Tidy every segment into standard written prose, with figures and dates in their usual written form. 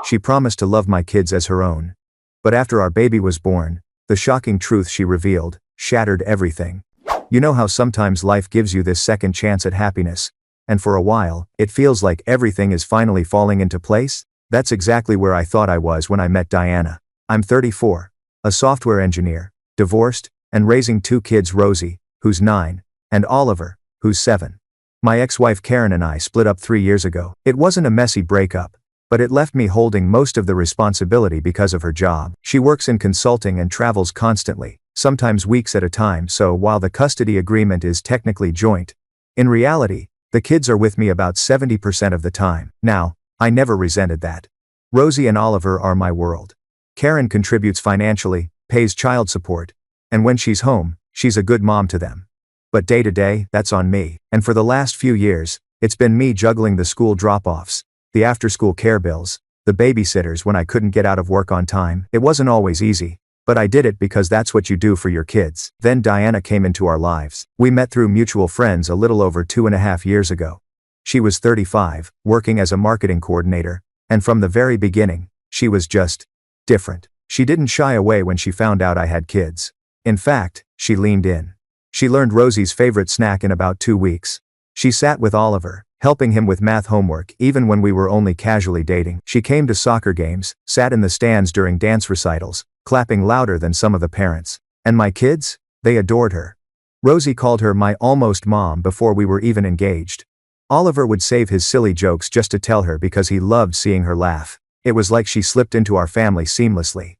She promised to love my kids as her own. But after our baby was born, the shocking truth she revealed shattered everything. You know how sometimes life gives you this second chance at happiness, and for a while, it feels like everything is finally falling into place? That's exactly where I thought I was when I met Diana. I'm 34, a software engineer, divorced, and raising two kids, Rosie, who's 9, and Oliver, who's 7. My ex-wife Karen and I split up 3 years ago. It wasn't a messy breakup, but it left me holding most of the responsibility because of her job. She works in consulting and travels constantly, sometimes weeks at a time, so while the custody agreement is technically joint, in reality, the kids are with me about 70% of the time. Now, I never resented that. Rosie and Oliver are my world. Karen contributes financially, pays child support, and when she's home, she's a good mom to them. But day to day, that's on me, and for the last few years, it's been me juggling the school drop-offs, the after-school care bills, the babysitters when I couldn't get out of work on time. It wasn't always easy, but I did it because that's what you do for your kids. Then Diana came into our lives. We met through mutual friends a little over 2.5 years ago. She was 35, working as a marketing coordinator, and from the very beginning, she was just different. She didn't shy away when she found out I had kids. In fact, she leaned in. She learned Rosie's favorite snack in about 2 weeks. She sat with Oliver, helping him with math homework even when we were only casually dating. She came to soccer games, sat in the stands during dance recitals, clapping louder than some of the parents. And my kids? They adored her. Rosie called her my almost mom before we were even engaged. Oliver would save his silly jokes just to tell her because he loved seeing her laugh. It was like she slipped into our family seamlessly.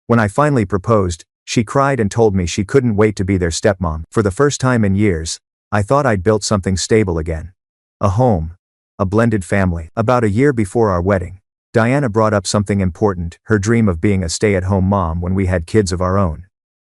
When I finally proposed, she cried and told me she couldn't wait to be their stepmom. For the first time in years, I thought I'd built something stable again. A home. A blended family. About a year before our wedding, Diana brought up something important, her dream of being a stay-at-home mom when we had kids of our own.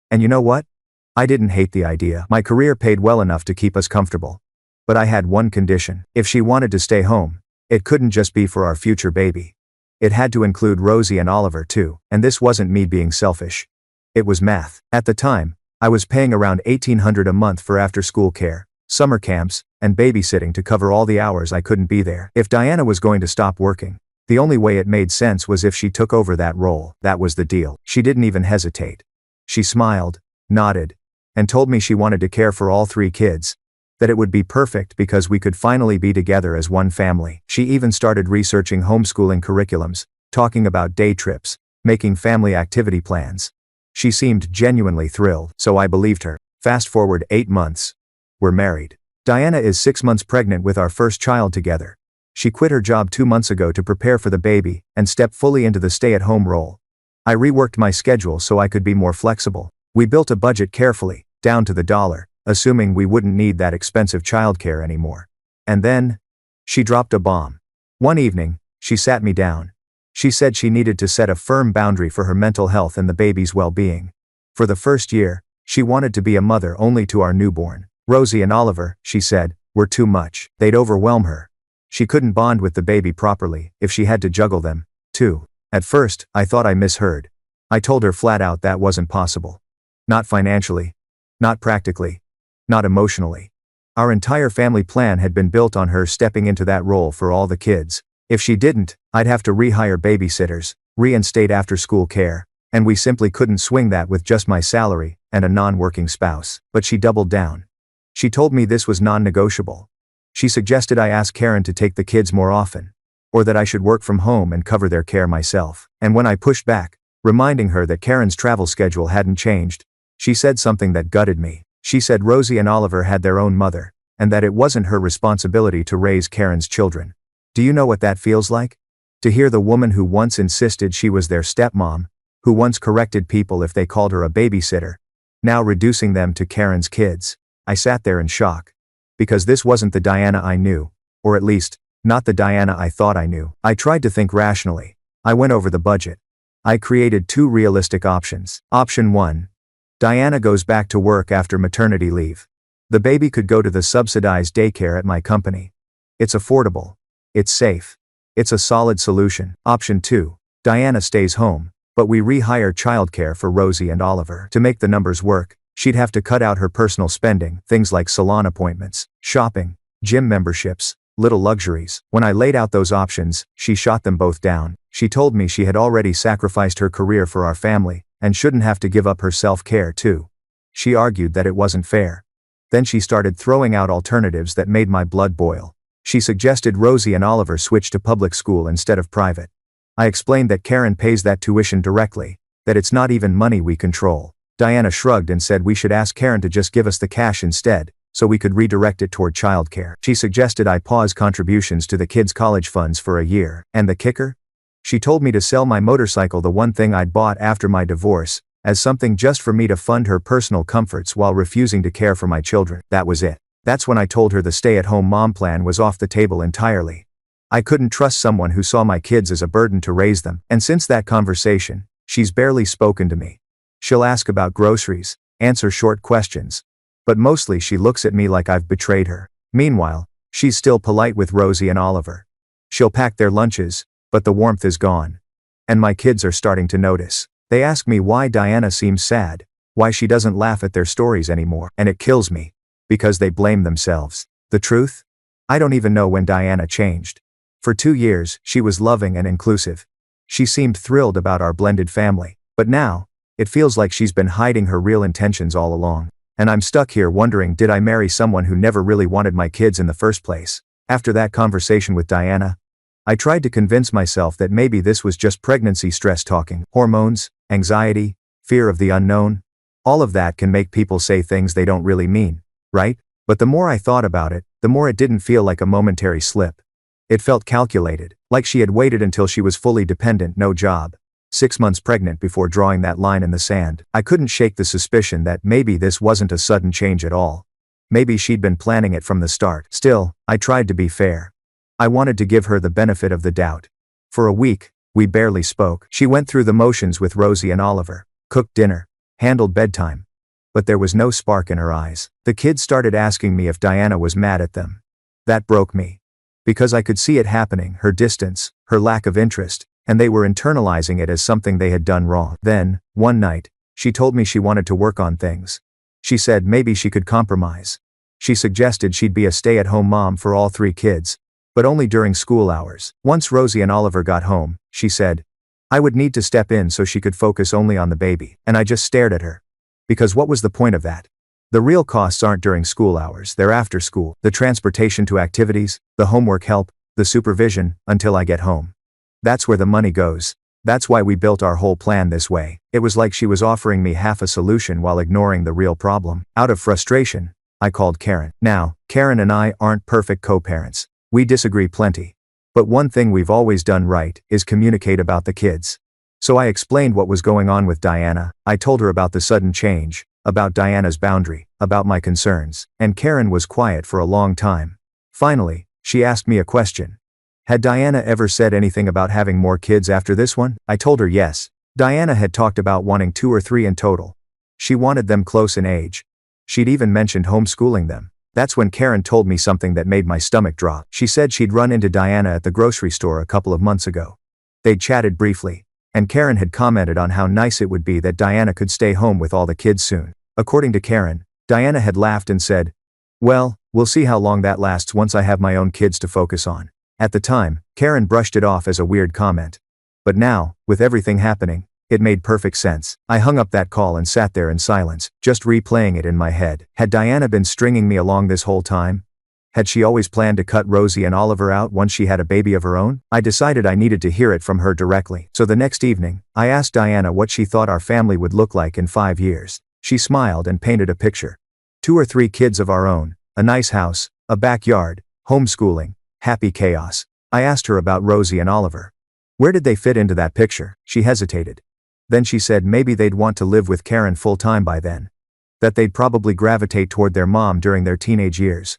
And you know what? I didn't hate the idea. My career paid well enough to keep us comfortable. But I had one condition. If she wanted to stay home, it couldn't just be for our future baby. It had to include Rosie and Oliver too, and this wasn't me being selfish. It was math. At the time, I was paying around $1,800 a month for after-school care, summer camps, and babysitting to cover all the hours I couldn't be there. If Diana was going to stop working, the only way it made sense was if she took over that role. That was the deal. She didn't even hesitate. She smiled, nodded, and told me she wanted to care for all 3 kids, that it would be perfect because we could finally be together as one family. She even started researching homeschooling curriculums, talking about day trips, making family activity plans. She seemed genuinely thrilled, so I believed her. Fast forward 8 months. We're married. Diana is 6 months pregnant with our first child together. She quit her job 2 months ago to prepare for the baby and step fully into the stay-at-home role. I reworked my schedule so I could be more flexible. We built a budget carefully, down to the dollar, assuming we wouldn't need that expensive childcare anymore. And then, she dropped a bomb. One evening, she sat me down. She said she needed to set a firm boundary for her mental health and the baby's well-being. For the first year, she wanted to be a mother only to our newborn. Rosie and Oliver, she said, were too much. They'd overwhelm her. She couldn't bond with the baby properly if she had to juggle them, too. At first, I thought I misheard. I told her flat out that wasn't possible. Not financially. Not practically. Not emotionally. Our entire family plan had been built on her stepping into that role for all the kids. If she didn't, I'd have to rehire babysitters, reinstate after-school care, and we simply couldn't swing that with just my salary and a non-working spouse. But she doubled down. She told me this was non-negotiable. She suggested I ask Karen to take the kids more often, or that I should work from home and cover their care myself. And when I pushed back, reminding her that Karen's travel schedule hadn't changed, she said something that gutted me. She said Rosie and Oliver had their own mother, and that it wasn't her responsibility to raise Karen's children. Do you know what that feels like? To hear the woman who once insisted she was their stepmom, who once corrected people if they called her a babysitter, now reducing them to Karen's kids. I sat there in shock. Because this wasn't the Diana I knew, or at least, not the Diana I thought I knew. I tried to think rationally. I went over the budget. I created 2 realistic options. Option 1. Diana goes back to work after maternity leave. The baby could go to the subsidized daycare at my company. It's affordable. It's safe. It's a solid solution. Option 2. Diana stays home, but we rehire childcare for Rosie and Oliver. To make the numbers work, she'd have to cut out her personal spending, things like salon appointments, shopping, gym memberships, little luxuries. When I laid out those options, she shot them both down. She told me she had already sacrificed her career for our family, and shouldn't have to give up her self-care too. She argued that it wasn't fair. Then she started throwing out alternatives that made my blood boil. She suggested Rosie and Oliver switch to public school instead of private. I explained that Karen pays that tuition directly, that it's not even money we control. Diana shrugged and said we should ask Karen to just give us the cash instead, so we could redirect it toward childcare. She suggested I pause contributions to the kids' college funds for a year. And the kicker? She told me to sell my motorcycle, the one thing I'd bought after my divorce, as something just for me to fund her personal comforts while refusing to care for my children. That was it. That's when I told her the stay-at-home mom plan was off the table entirely. I couldn't trust someone who saw my kids as a burden to raise them. And since that conversation, she's barely spoken to me. She'll ask about groceries, answer short questions, but mostly she looks at me like I've betrayed her. Meanwhile, she's still polite with Rosie and Oliver. She'll pack their lunches, but the warmth is gone. And my kids are starting to notice. They ask me why Diana seems sad, why she doesn't laugh at their stories anymore, and it kills me, because they blame themselves. The truth? I don't even know when Diana changed. For 2 years, she was loving and inclusive. She seemed thrilled about our blended family. But now, it feels like she's been hiding her real intentions all along. And I'm stuck here wondering, did I marry someone who never really wanted my kids in the first place? After that conversation with Diana, I tried to convince myself that maybe this was just pregnancy stress talking. Hormones, anxiety, fear of the unknown. All of that can make people say things they don't really mean, right? But the more I thought about it, the more it didn't feel like a momentary slip. It felt calculated, like she had waited until she was fully dependent, no job, 6 months pregnant before drawing that line in the sand. I couldn't shake the suspicion that maybe this wasn't a sudden change at all. Maybe she'd been planning it from the start. Still, I tried to be fair. I wanted to give her the benefit of the doubt. For a week, we barely spoke. She went through the motions with Rosie and Oliver, cooked dinner, handled bedtime. But there was no spark in her eyes. The kids started asking me if Diana was mad at them. That broke me. Because I could see it happening, her distance, her lack of interest, and they were internalizing it as something they had done wrong. Then, one night, she told me she wanted to work on things. She said maybe she could compromise. She suggested she'd be a stay-at-home mom for all 3 kids, but only during school hours. Once Rosie and Oliver got home, she said, I would need to step in so she could focus only on the baby. And I just stared at her. Because what was the point of that? The real costs aren't during school hours, they're after school. The transportation to activities, the homework help, the supervision, until I get home. That's where the money goes. That's why we built our whole plan this way. It was like she was offering me half a solution while ignoring the real problem. Out of frustration, I called Karen. Now, Karen and I aren't perfect co-parents. We disagree plenty. But one thing we've always done right is communicate about the kids. So I explained what was going on with Diana. I told her about the sudden change, about Diana's boundary, about my concerns, and Karen was quiet for a long time. Finally, she asked me a question. Had Diana ever said anything about having more kids after this one? I told her yes. Diana had talked about wanting 2 or 3 in total. She wanted them close in age. She'd even mentioned homeschooling them. That's when Karen told me something that made my stomach drop. She said she'd run into Diana at the grocery store a couple of months ago. They'd chatted briefly, and Karen had commented on how nice it would be that Diana could stay home with all the kids soon. According to Karen, Diana had laughed and said, well, we'll see how long that lasts once I have my own kids to focus on. At the time, Karen brushed it off as a weird comment. But now, with everything happening, it made perfect sense. I hung up that call and sat there in silence, just replaying it in my head. Had Diana been stringing me along this whole time? Had she always planned to cut Rosie and Oliver out once she had a baby of her own? I decided I needed to hear it from her directly. So the next evening, I asked Diana what she thought our family would look like in 5 years. She smiled and painted a picture. 2 or 3 kids of our own, a nice house, a backyard, homeschooling, happy chaos. I asked her about Rosie and Oliver. Where did they fit into that picture? She hesitated. Then she said maybe they'd want to live with Karen full-time by then. That they'd probably gravitate toward their mom during their teenage years.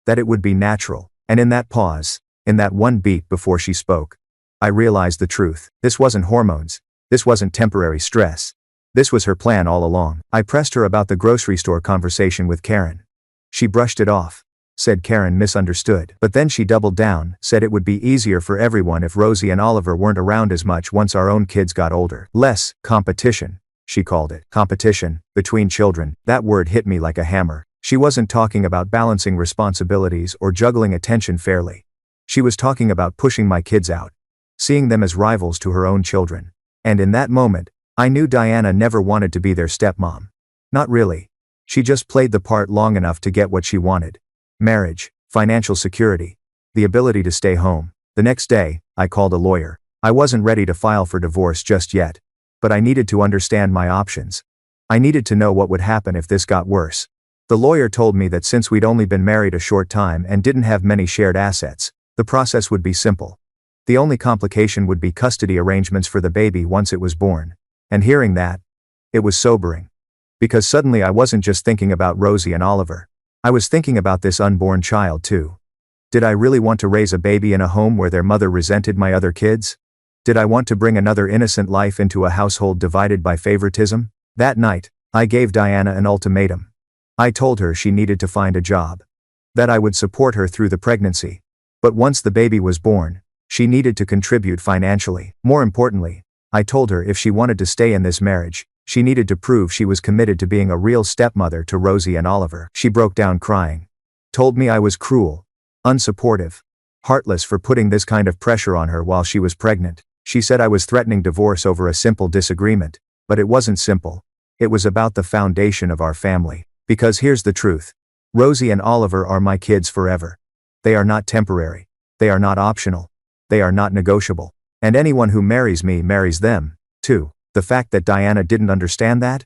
That it would be natural. And in that pause, in that one beat before she spoke, I realized the truth. This wasn't hormones. This wasn't temporary stress. This was her plan all along. I pressed her about the grocery store conversation with Karen. She brushed it off. Said Karen misunderstood. But then she doubled down, said it would be easier for everyone if Rosie and Oliver weren't around as much once our own kids got older. Less competition, she called it. Competition, between children. That word hit me like a hammer. She wasn't talking about balancing responsibilities or juggling attention fairly. She was talking about pushing my kids out, seeing them as rivals to her own children. And in that moment, I knew Diana never wanted to be their stepmom. Not really. She just played the part long enough to get what she wanted. Marriage, financial security, the ability to stay home. The next day, I called a lawyer. I wasn't ready to file for divorce just yet. But I needed to understand my options. I needed to know what would happen if this got worse. The lawyer told me that since we'd only been married a short time and didn't have many shared assets, the process would be simple. The only complication would be custody arrangements for the baby once it was born. And hearing that, it was sobering. Because suddenly I wasn't just thinking about Rosie and Oliver. I was thinking about this unborn child too. Did I really want to raise a baby in a home where their mother resented my other kids? Did I want to bring another innocent life into a household divided by favoritism? That night, I gave Diana an ultimatum. I told her she needed to find a job. That I would support her through the pregnancy. But once the baby was born, she needed to contribute financially. More importantly, I told her if she wanted to stay in this marriage, she needed to prove she was committed to being a real stepmother to Rosie and Oliver. She broke down crying. Told me I was cruel, unsupportive, heartless for putting this kind of pressure on her while she was pregnant. She said I was threatening divorce over a simple disagreement, but it wasn't simple. It was about the foundation of our family. Because here's the truth. Rosie and Oliver are my kids forever. They are not temporary. They are not optional. They are not negotiable. And anyone who marries me marries them, too. The fact that Diana didn't understand that?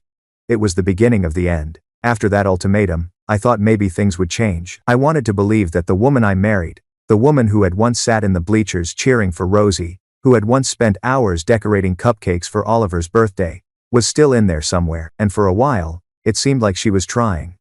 It was the beginning of the end. After that ultimatum, I thought maybe things would change. I wanted to believe that the woman I married, the woman who had once sat in the bleachers cheering for Rosie, who had once spent hours decorating cupcakes for Oliver's birthday, was still in there somewhere, and for a while, it seemed like she was trying.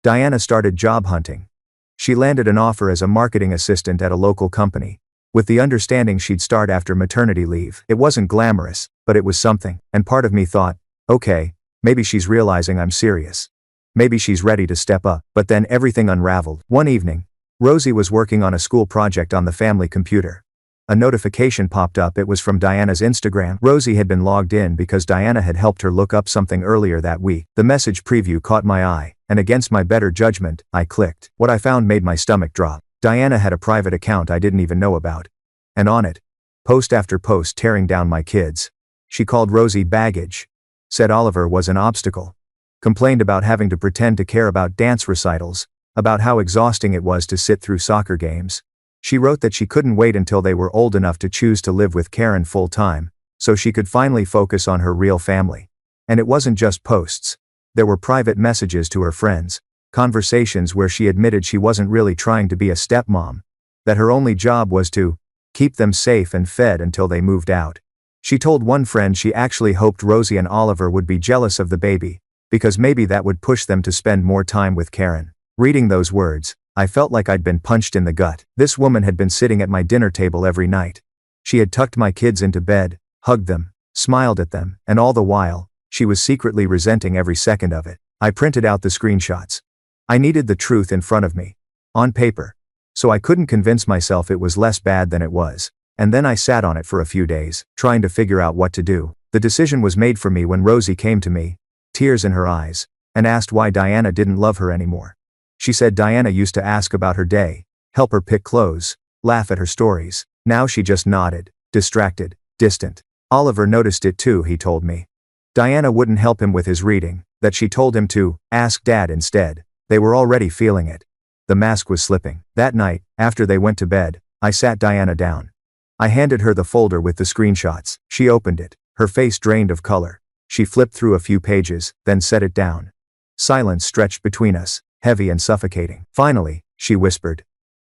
Diana started job hunting. She landed an offer as a marketing assistant at a local company, with the understanding she'd start after maternity leave. It wasn't glamorous, but it was something, and part of me thought, okay, maybe she's realizing I'm serious. Maybe she's ready to step up. But then everything unraveled. One evening, Rosie was working on a school project on the family computer. A notification popped up. It was from Diana's Instagram. Rosie had been logged in because Diana had helped her look up something earlier that week. The message preview caught my eye, and against my better judgment, I clicked. What I found made my stomach drop. Diana had a private account I didn't even know about. And on it, post after post tearing down my kids. She called Rosie baggage. Said Oliver was an obstacle. Complained about having to pretend to care about dance recitals. About how exhausting it was to sit through soccer games. She wrote that she couldn't wait until they were old enough to choose to live with Karen full-time, so she could finally focus on her real family. And it wasn't just posts. There were private messages to her friends, conversations where she admitted she wasn't really trying to be a stepmom, that her only job was to keep them safe and fed until they moved out. She told one friend she actually hoped Rosie and Oliver would be jealous of the baby, because maybe that would push them to spend more time with Karen. Reading those words, I felt like I'd been punched in the gut. This woman had been sitting at my dinner table every night. She had tucked my kids into bed, hugged them, smiled at them, and all the while, she was secretly resenting every second of it. I printed out the screenshots. I needed the truth in front of me, on paper, so I couldn't convince myself it was less bad than it was. And then I sat on it for a few days, trying to figure out what to do. The decision was made for me when Rosie came to me, tears in her eyes, and asked why Diana didn't love her anymore. She said Diana used to ask about her day, help her pick clothes, laugh at her stories. Now she just nodded, distracted, distant. Oliver noticed it too, he told me. Diana wouldn't help him with his reading, that she told him to ask Dad instead. They were already feeling it. The mask was slipping. That night, after they went to bed, I sat Diana down. I handed her the folder with the screenshots. She opened it, her face drained of color. She flipped through a few pages, then set it down. Silence stretched between us, heavy and suffocating. Finally, she whispered.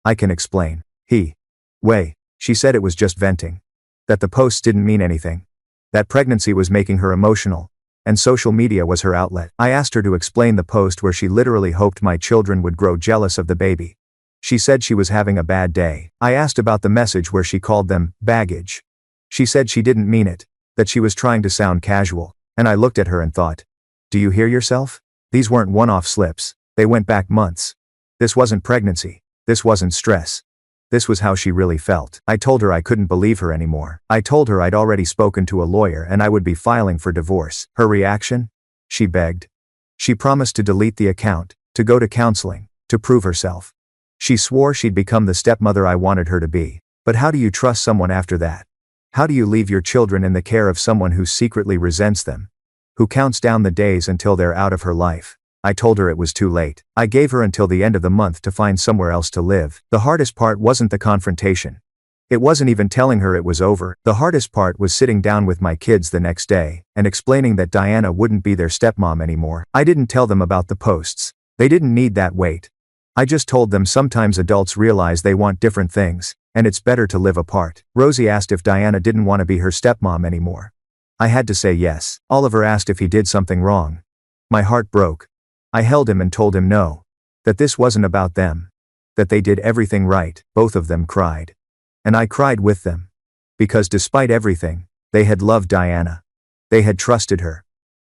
I can explain. She said it was just venting. That the posts didn't mean anything. That pregnancy was making her emotional, and social media was her outlet. I asked her to explain the post where she literally hoped my children would grow jealous of the baby. She said she was having a bad day. I asked about the message where she called them baggage. She said she didn't mean it, that she was trying to sound casual, and I looked at her and thought, do you hear yourself? These weren't one-off slips. They went back months. This wasn't pregnancy. This wasn't stress. This was how she really felt. I told her I couldn't believe her anymore. I told her I'd already spoken to a lawyer and I would be filing for divorce. Her reaction? She begged. She promised to delete the account, to go to counseling, to prove herself. She swore she'd become the stepmother I wanted her to be. But how do you trust someone after that? How do you leave your children in the care of someone who secretly resents them? Who counts down the days until they're out of her life? I told her it was too late. I gave her until the end of the month to find somewhere else to live. The hardest part wasn't the confrontation. It wasn't even telling her it was over. The hardest part was sitting down with my kids the next day and explaining that Diana wouldn't be their stepmom anymore. I didn't tell them about the posts. They didn't need that weight. I just told them sometimes adults realize they want different things, and it's better to live apart. Rosie asked if Diana didn't want to be her stepmom anymore. I had to say yes. Oliver asked if he did something wrong. My heart broke. I held him and told him no. That this wasn't about them. That they did everything right. Both of them cried. And I cried with them. Because despite everything, they had loved Diana. They had trusted her.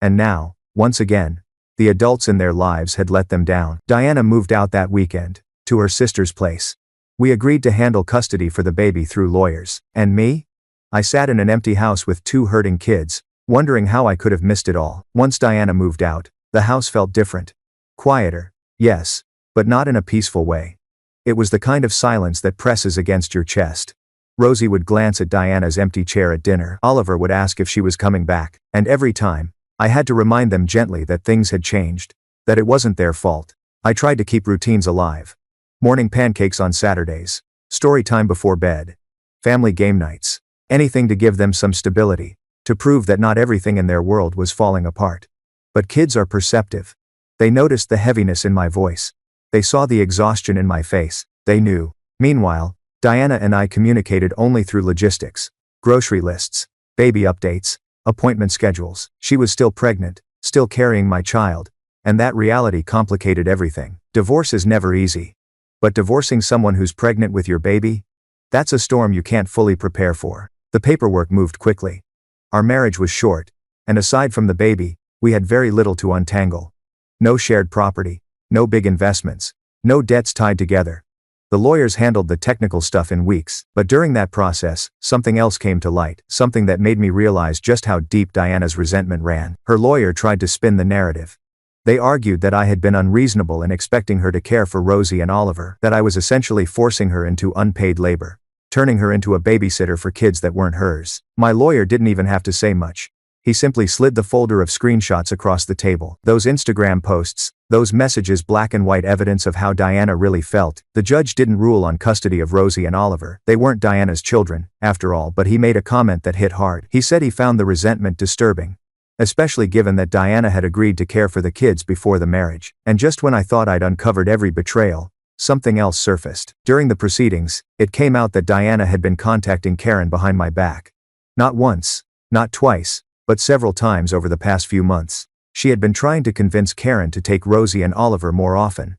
And now, once again, the adults in their lives had let them down. Diana moved out that weekend, to her sister's place. We agreed to handle custody for the baby through lawyers. And me? I sat in an empty house with 2 hurting kids, wondering how I could have missed it all. Once Diana moved out, the house felt different. Quieter, yes, but not in a peaceful way. It was the kind of silence that presses against your chest. Rosie would glance at Diana's empty chair at dinner. Oliver would ask if she was coming back, and every time, I had to remind them gently that things had changed, that it wasn't their fault. I tried to keep routines alive. Morning pancakes on Saturdays, story time before bed, family game nights, anything to give them some stability, to prove that not everything in their world was falling apart. But kids are perceptive. They noticed the heaviness in my voice. They saw the exhaustion in my face. They knew. Meanwhile, Diana and I communicated only through logistics, grocery lists, baby updates, appointment schedules. She was still pregnant, still carrying my child, and that reality complicated everything. Divorce is never easy. But divorcing someone who's pregnant with your baby? That's a storm you can't fully prepare for. The paperwork moved quickly. Our marriage was short, and aside from the baby, we had very little to untangle. No shared property, no big investments, no debts tied together. The lawyers handled the technical stuff in weeks, but during that process, something else came to light, something that made me realize just how deep Diana's resentment ran. Her lawyer tried to spin the narrative. They argued that I had been unreasonable in expecting her to care for Rosie and Oliver, that I was essentially forcing her into unpaid labor, turning her into a babysitter for kids that weren't hers. My lawyer didn't even have to say much. He simply slid the folder of screenshots across the table. Those Instagram posts, those messages, black and white evidence of how Diana really felt. The judge didn't rule on custody of Rosie and Oliver. They weren't Diana's children, after all, but he made a comment that hit hard. He said he found the resentment disturbing, especially given that Diana had agreed to care for the kids before the marriage. And just when I thought I'd uncovered every betrayal, something else surfaced. During the proceedings, it came out that Diana had been contacting Karen behind my back. Not once, not twice, but several times over the past few months. She had been trying to convince Karen to take Rosie and Oliver more often,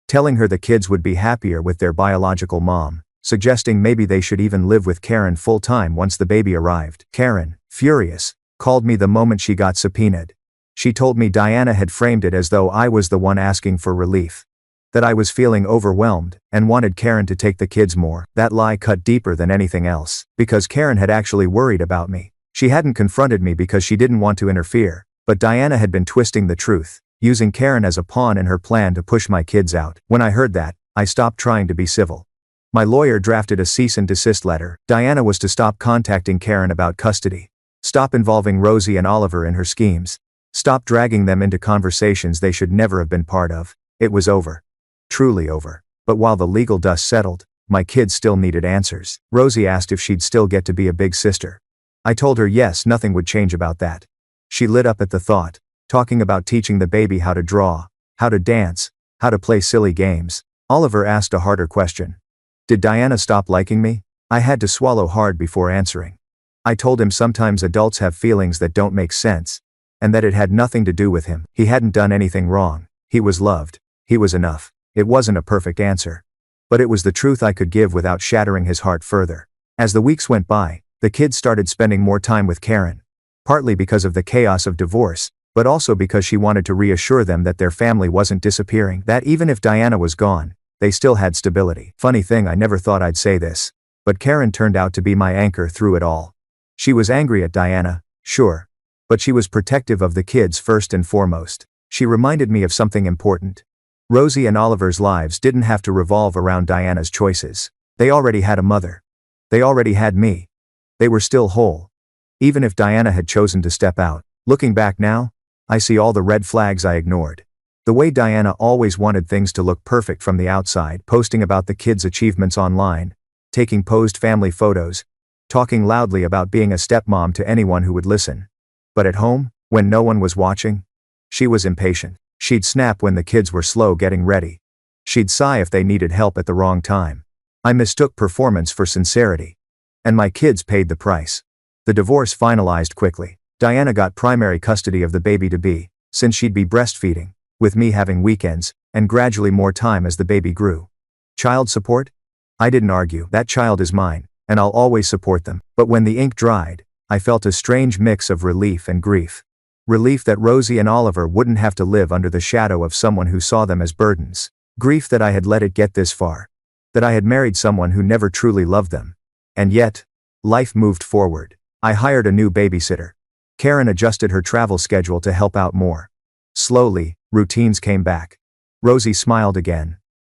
telling her the kids would be happier with their biological mom, suggesting maybe they should even live with Karen full-time once the baby arrived. Karen, furious, called me the moment she got subpoenaed. She told me Diana had framed it as though I was the one asking for relief, that I was feeling overwhelmed and wanted Karen to take the kids more. That lie cut deeper than anything else, because Karen had actually worried about me. She hadn't confronted me because she didn't want to interfere, but Diana had been twisting the truth, using Karen as a pawn in her plan to push my kids out. When I heard that, I stopped trying to be civil. My lawyer drafted a cease and desist letter. Diana was to stop contacting Karen about custody, stop involving Rosie and Oliver in her schemes, stop dragging them into conversations they should never have been part of. It was over. Truly over. But while the legal dust settled, my kids still needed answers. Rosie asked if she'd still get to be a big sister. I told her yes, nothing would change about that. She lit up at the thought, talking about teaching the baby how to draw, how to dance, how to play silly games. Oliver asked a harder question. Did Diana stop liking me? I had to swallow hard before answering. I told him sometimes adults have feelings that don't make sense, and that it had nothing to do with him. He hadn't done anything wrong. He was loved. He was enough. It wasn't a perfect answer, but it was the truth I could give without shattering his heart further. As the weeks went by, the kids started spending more time with Karen, partly because of the chaos of divorce, but also because she wanted to reassure them that their family wasn't disappearing, that even if Diana was gone, they still had stability. Funny thing, I never thought I'd say this, but Karen turned out to be my anchor through it all. She was angry at Diana, sure, but she was protective of the kids first and foremost. She reminded me of something important. Rosie and Oliver's lives didn't have to revolve around Diana's choices. They already had a mother. They already had me. They were still whole. Even if Diana had chosen to step out, looking back now, I see all the red flags I ignored. The way Diana always wanted things to look perfect from the outside, posting about the kids' achievements online, taking posed family photos, talking loudly about being a stepmom to anyone who would listen. But at home, when no one was watching, she was impatient. She'd snap when the kids were slow getting ready. She'd sigh if they needed help at the wrong time. I mistook performance for sincerity. And my kids paid the price. The divorce finalized quickly. Diana got primary custody of the baby-to-be, since she'd be breastfeeding, with me having weekends, and gradually more time as the baby grew. Child support? I didn't argue. That child is mine, and I'll always support them. But when the ink dried, I felt a strange mix of relief and grief. Relief that Rosie and Oliver wouldn't have to live under the shadow of someone who saw them as burdens. Grief that I had let it get this far. That I had married someone who never truly loved them. And yet, life moved forward. I hired a new babysitter. Karen adjusted her travel schedule to help out more. Slowly, routines came back. Rosie smiled again.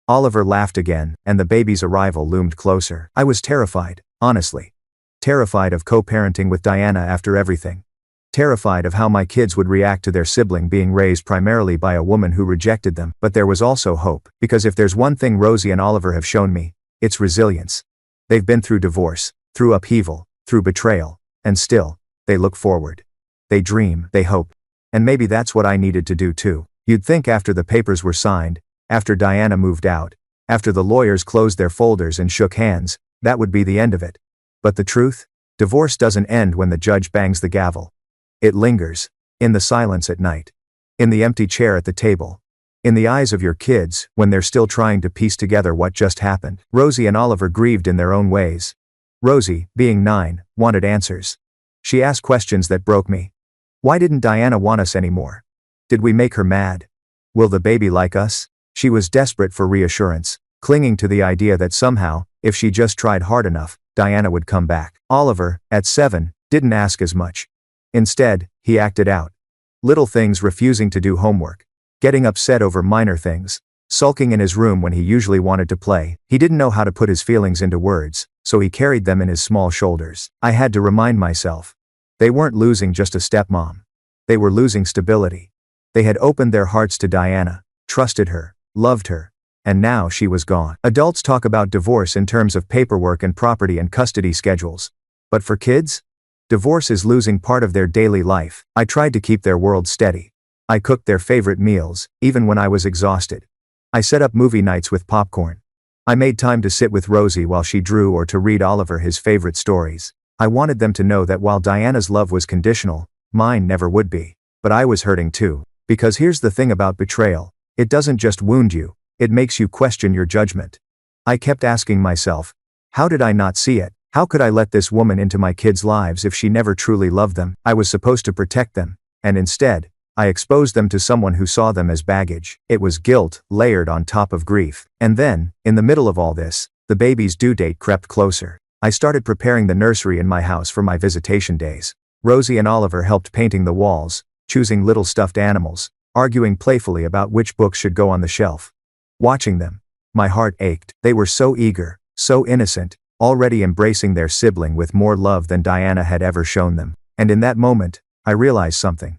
Oliver laughed again, and the baby's arrival loomed closer. I was terrified, honestly. Terrified of co-parenting with Diana after everything. Terrified of how my kids would react to their sibling being raised primarily by a woman who rejected them. But there was also hope, because if there's one thing Rosie and Oliver have shown me, it's resilience. They've been through divorce, through upheaval, through betrayal, and still, they look forward. They dream, they hope. And maybe that's what I needed to do too. You'd think after the papers were signed, after Diana moved out, after the lawyers closed their folders and shook hands, that would be the end of it. But the truth? Divorce doesn't end when the judge bangs the gavel. It lingers. In the silence at night. In the empty chair at the table. In the eyes of your kids, when they're still trying to piece together what just happened. Rosie and Oliver grieved in their own ways. Rosie, being 9, wanted answers. She asked questions that broke me. Why didn't Diana want us anymore? Did we make her mad? Will the baby like us? She was desperate for reassurance, clinging to the idea that somehow, if she just tried hard enough, Diana would come back. Oliver, at 7, didn't ask as much. Instead, he acted out. Little things, refusing to do homework, getting upset over minor things, sulking in his room when he usually wanted to play. He didn't know how to put his feelings into words, so he carried them in his small shoulders. I had to remind myself. They weren't losing just a stepmom. They were losing stability. They had opened their hearts to Diana, trusted her, loved her, and now she was gone. Adults talk about divorce in terms of paperwork and property and custody schedules. But for kids? Divorce is losing part of their daily life. I tried to keep their world steady. I cooked their favorite meals, even when I was exhausted. I set up movie nights with popcorn. I made time to sit with Rosie while she drew or to read Oliver his favorite stories. I wanted them to know that while Diana's love was conditional, mine never would be. But I was hurting too. Because here's the thing about betrayal. It doesn't just wound you, it makes you question your judgment. I kept asking myself, how did I not see it? How could I let this woman into my kids' lives if she never truly loved them? I was supposed to protect them, and instead, I exposed them to someone who saw them as baggage. It was guilt, layered on top of grief. And then, in the middle of all this, the baby's due date crept closer. I started preparing the nursery in my house for my visitation days. Rosie and Oliver helped painting the walls, choosing little stuffed animals, arguing playfully about which books should go on the shelf. Watching them, my heart ached. They were so eager, so innocent, already embracing their sibling with more love than Diana had ever shown them. And in that moment, I realized something.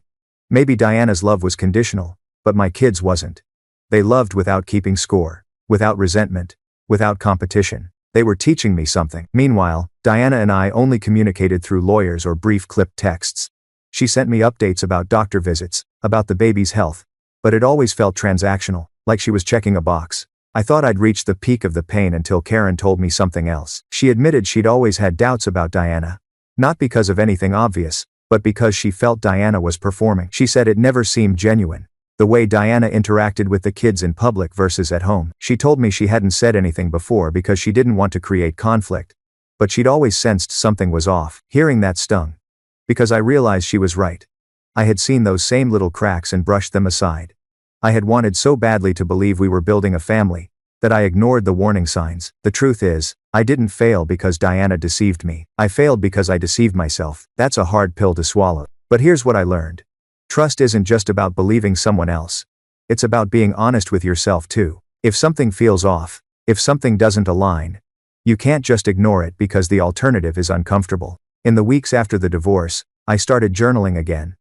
Maybe Diana's love was conditional, but my kids wasn't. They loved without keeping score, without resentment, without competition. They were teaching me something. Meanwhile, Diana and I only communicated through lawyers or brief clipped texts. She sent me updates about doctor visits, about the baby's health, but it always felt transactional, like she was checking a box. I thought I'd reached the peak of the pain until Karen told me something else. She admitted she'd always had doubts about Diana. Not because of anything obvious, but because she felt Diana was performing. She said it never seemed genuine. The way Diana interacted with the kids in public versus at home. She told me she hadn't said anything before because she didn't want to create conflict. But she'd always sensed something was off. Hearing that stung. Because I realized she was right. I had seen those same little cracks and brushed them aside. I had wanted so badly to believe we were building a family, that I ignored the warning signs. The truth is, I didn't fail because Diana deceived me. I failed because I deceived myself. That's a hard pill to swallow. But here's what I learned. Trust isn't just about believing someone else. It's about being honest with yourself too. If something feels off, if something doesn't align, you can't just ignore it because the alternative is uncomfortable. In the weeks after the divorce, I started journaling again.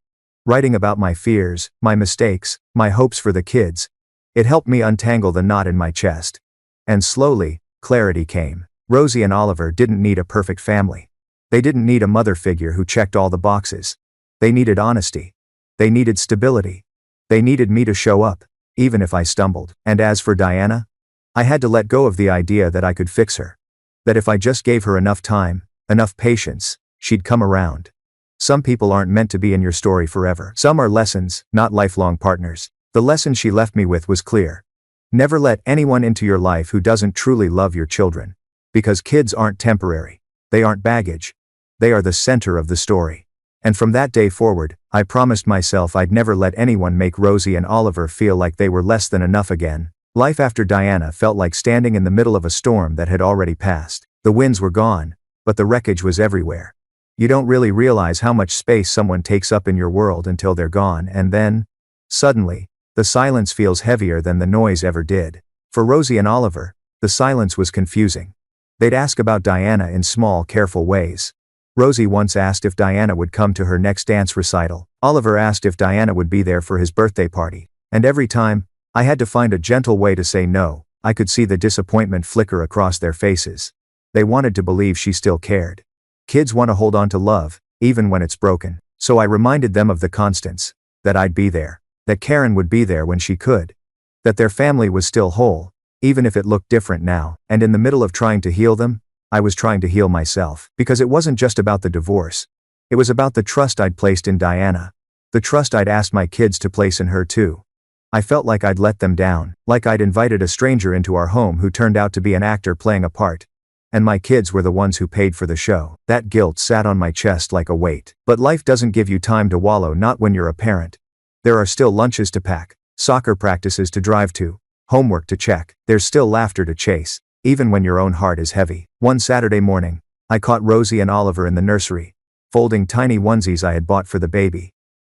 Writing about my fears, my mistakes, my hopes for the kids. It helped me untangle the knot in my chest. And slowly, clarity came. Rosie and Oliver didn't need a perfect family. They didn't need a mother figure who checked all the boxes. They needed honesty. They needed stability. They needed me to show up, even if I stumbled. And as for Diana, I had to let go of the idea that I could fix her. That if I just gave her enough time, enough patience, she'd come around. Some people aren't meant to be in your story forever. Some are lessons, not lifelong partners. The lesson she left me with was clear. Never let anyone into your life who doesn't truly love your children. Because kids aren't temporary. They aren't baggage. They are the center of the story. And from that day forward, I promised myself I'd never let anyone make Rosie and Oliver feel like they were less than enough again. Life after Diana felt like standing in the middle of a storm that had already passed. The winds were gone, but the wreckage was everywhere. You don't really realize how much space someone takes up in your world until they're gone, and then, suddenly, the silence feels heavier than the noise ever did. For Rosie and Oliver, the silence was confusing. They'd ask about Diana in small, careful ways. Rosie once asked if Diana would come to her next dance recital. Oliver asked if Diana would be there for his birthday party. And every time, I had to find a gentle way to say no. I could see the disappointment flicker across their faces. They wanted to believe she still cared. Kids want to hold on to love, even when it's broken. So I reminded them of the constants. That I'd be there. That Karen would be there when she could. That their family was still whole, even if it looked different now. And in the middle of trying to heal them, I was trying to heal myself. Because it wasn't just about the divorce. It was about the trust I'd placed in Diana. The trust I'd asked my kids to place in her too. I felt like I'd let them down, like I'd invited a stranger into our home who turned out to be an actor playing a part. And my kids were the ones who paid for the show. That guilt sat on my chest like a weight. But life doesn't give you time to wallow, not when you're a parent. There are still lunches to pack, soccer practices to drive to, homework to check. There's still laughter to chase, even when your own heart is heavy. One Saturday morning, I caught Rosie and Oliver in the nursery, folding tiny onesies I had bought for the baby.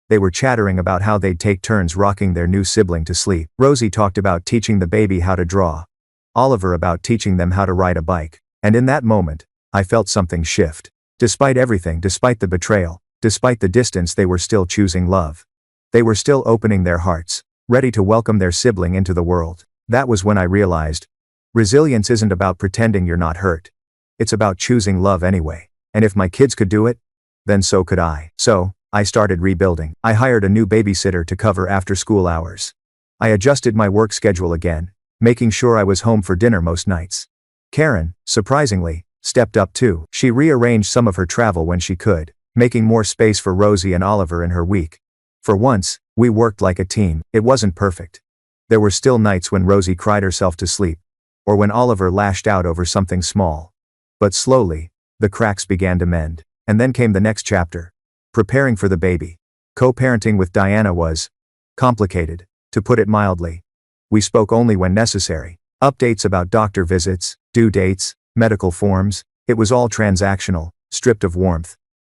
They were chattering about how they'd take turns rocking their new sibling to sleep. Rosie talked about teaching the baby how to draw. Oliver about teaching them how to ride a bike. And in that moment, I felt something shift. Despite everything, despite the betrayal, despite the distance, they were still choosing love. They were still opening their hearts, ready to welcome their sibling into the world. That was when I realized, resilience isn't about pretending you're not hurt. It's about choosing love anyway. And if my kids could do it, then so could I. So, I started rebuilding. I hired a new babysitter to cover after-school hours. I adjusted my work schedule again, making sure I was home for dinner most nights. Karen, surprisingly, stepped up too. She rearranged some of her travel when she could, making more space for Rosie and Oliver in her week. For once, we worked like a team. It wasn't perfect. There were still nights when Rosie cried herself to sleep, or when Oliver lashed out over something small. But slowly, the cracks began to mend. And then came the next chapter. Preparing for the baby. Co-parenting with Diana was complicated, to put it mildly. We spoke only when necessary. Updates about doctor visits, due dates, medical forms. It was all transactional, stripped of warmth.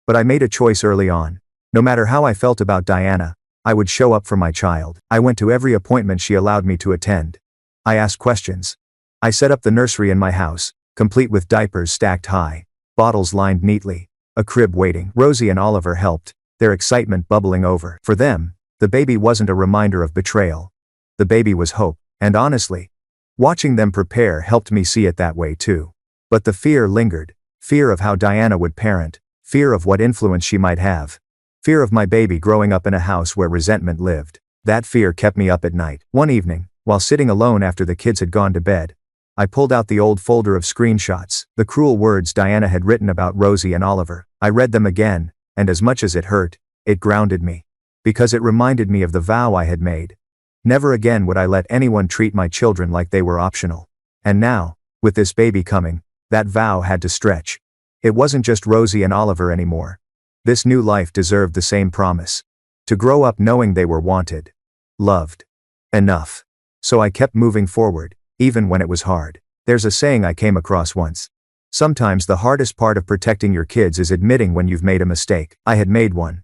But I made a choice early on. No matter how I felt about Diana, I would show up for my child. I went to every appointment she allowed me to attend. I asked questions. I set up the nursery in my house, complete with diapers stacked high, bottles lined neatly, a crib waiting. Rosie and Oliver helped, their excitement bubbling over. For them, the baby wasn't a reminder of betrayal. The baby was hope. And honestly, watching them prepare helped me see it that way too. But the fear lingered. Fear of how Diana would parent. Fear of what influence she might have. Fear of my baby growing up in a house where resentment lived. That fear kept me up at night. One evening, while sitting alone after the kids had gone to bed, I pulled out the old folder of screenshots, the cruel words Diana had written about Rosie and Oliver. I read them again, and as much as it hurt, it grounded me. Because it reminded me of the vow I had made. Never again would I let anyone treat my children like they were optional. And now, with this baby coming, that vow had to stretch. It wasn't just Rosie and Oliver anymore. This new life deserved the same promise. To grow up knowing they were wanted. Loved. Enough. So I kept moving forward, even when it was hard. There's a saying I came across once. Sometimes the hardest part of protecting your kids is admitting when you've made a mistake. I had made one.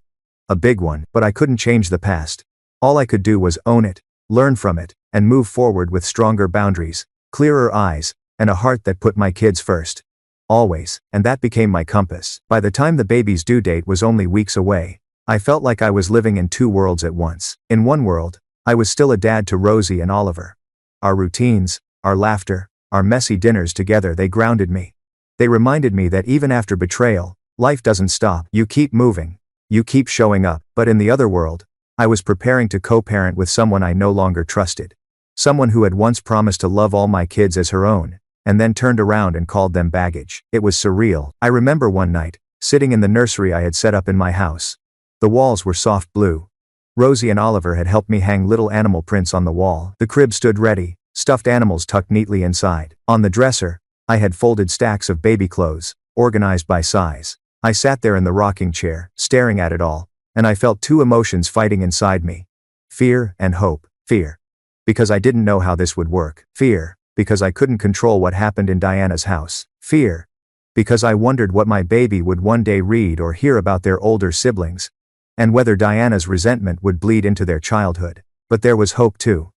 A big one, but I couldn't change the past. All I could do was own it, learn from it, and move forward with stronger boundaries, clearer eyes, and a heart that put my kids first. Always, and that became my compass. By the time the baby's due date was only weeks away, I felt like I was living in two worlds at once. In one world, I was still a dad to Rosie and Oliver. Our routines, our laughter, our messy dinners together, they grounded me. They reminded me that even after betrayal, life doesn't stop. You keep moving. You keep showing up. But in the other world, I was preparing to co-parent with someone I no longer trusted. Someone who had once promised to love all my kids as her own, and then turned around and called them baggage. It was surreal. I remember one night, sitting in the nursery I had set up in my house. The walls were soft blue. Rosie and Oliver had helped me hang little animal prints on the wall. The crib stood ready, stuffed animals tucked neatly inside. On the dresser, I had folded stacks of baby clothes, organized by size. I sat there in the rocking chair, staring at it all, and I felt two emotions fighting inside me. Fear and hope. Fear, because I didn't know how this would work. Fear, because I couldn't control what happened in Diana's house. Fear, because I wondered what my baby would one day read or hear about their older siblings, and whether Diana's resentment would bleed into their childhood. But there was hope too.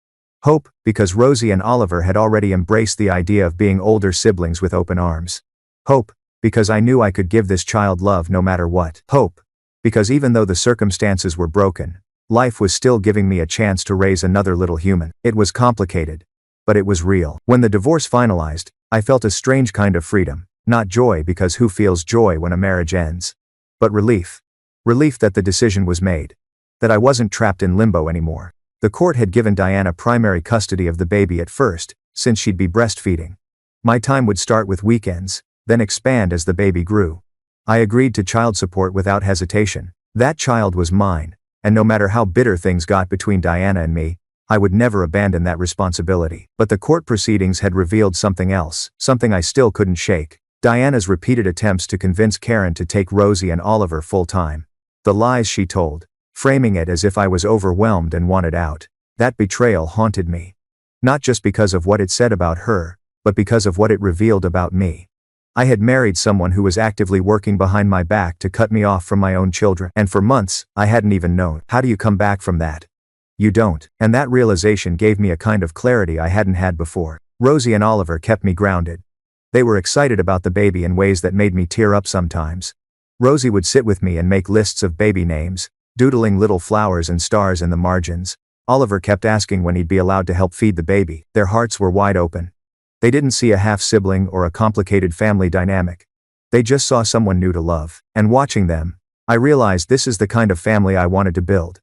Hope, because Rosie and Oliver had already embraced the idea of being older siblings with open arms. Hope, because I knew I could give this child love no matter what. Hope, because even though the circumstances were broken, life was still giving me a chance to raise another little human. It was complicated, but it was real. When the divorce finalized, I felt a strange kind of freedom. Not joy, because who feels joy when a marriage ends? But relief. Relief that the decision was made. That I wasn't trapped in limbo anymore. The court had given Diana primary custody of the baby at first, since she'd be breastfeeding. My time would start with weekends, then expand as the baby grew. I agreed to child support without hesitation. That child was mine, and no matter how bitter things got between Diana and me, I would never abandon that responsibility. But the court proceedings had revealed something else, something I still couldn't shake. Diana's repeated attempts to convince Karen to take Rosie and Oliver full-time. The lies she told, framing it as if I was overwhelmed and wanted out. That betrayal haunted me. Not just because of what it said about her, but because of what it revealed about me. I had married someone who was actively working behind my back to cut me off from my own children. And for months, I hadn't even known. How do you come back from that? You don't. And that realization gave me a kind of clarity I hadn't had before. Rosie and Oliver kept me grounded. They were excited about the baby in ways that made me tear up sometimes. Rosie would sit with me and make lists of baby names, doodling little flowers and stars in the margins. Oliver kept asking when he'd be allowed to help feed the baby. Their hearts were wide open. They didn't see a half-sibling or a complicated family dynamic. They just saw someone new to love. And watching them, I realized this is the kind of family I wanted to build.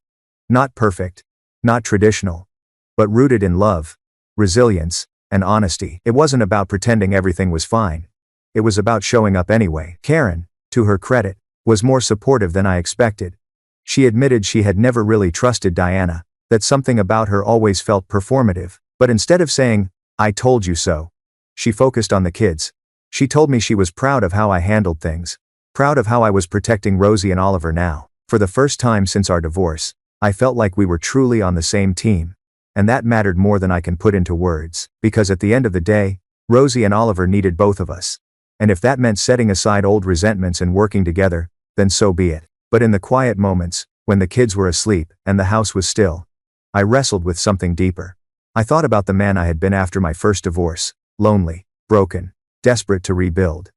Not perfect, not traditional, but rooted in love, resilience, and honesty. It wasn't about pretending everything was fine. It was about showing up anyway. Karen, to her credit, was more supportive than I expected. She admitted she had never really trusted Diana, that something about her always felt performative. But instead of saying, "I told you so," she focused on the kids. She told me she was proud of how I handled things, proud of how I was protecting Rosie and Oliver now. For the first time since our divorce, I felt like we were truly on the same team. And that mattered more than I can put into words, because at the end of the day, Rosie and Oliver needed both of us. And if that meant setting aside old resentments and working together, then so be it. But in the quiet moments, when the kids were asleep and the house was still, I wrestled with something deeper. I thought about the man I had been after my first divorce, lonely, broken, desperate to rebuild.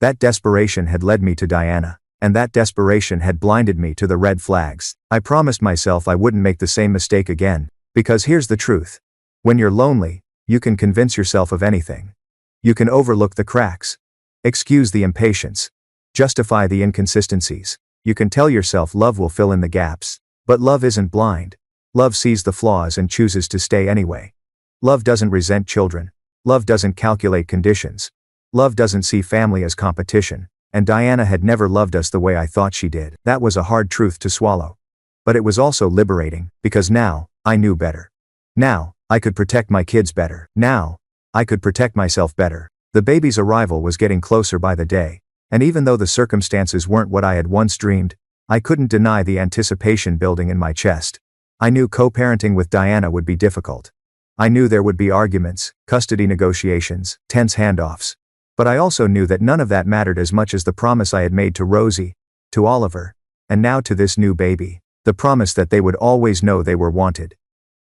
That desperation had led me to Diana, and that desperation had blinded me to the red flags. I promised myself I wouldn't make the same mistake again, because here's the truth. When you're lonely, you can convince yourself of anything. You can overlook the cracks, excuse the impatience, justify the inconsistencies. You can tell yourself love will fill in the gaps. But love isn't blind. Love sees the flaws and chooses to stay anyway. Love doesn't resent children. Love doesn't calculate conditions. Love doesn't see family as competition. And Diana had never loved us the way I thought she did. That was a hard truth to swallow. But it was also liberating, because now, I knew better. Now, I could protect my kids better. Now, I could protect myself better. The baby's arrival was getting closer by the day. And even though the circumstances weren't what I had once dreamed, I couldn't deny the anticipation building in my chest. I knew co-parenting with Diana would be difficult. I knew there would be arguments, custody negotiations, tense handoffs. But I also knew that none of that mattered as much as the promise I had made to Rosie, to Oliver, and now to this new baby. The promise that they would always know they were wanted.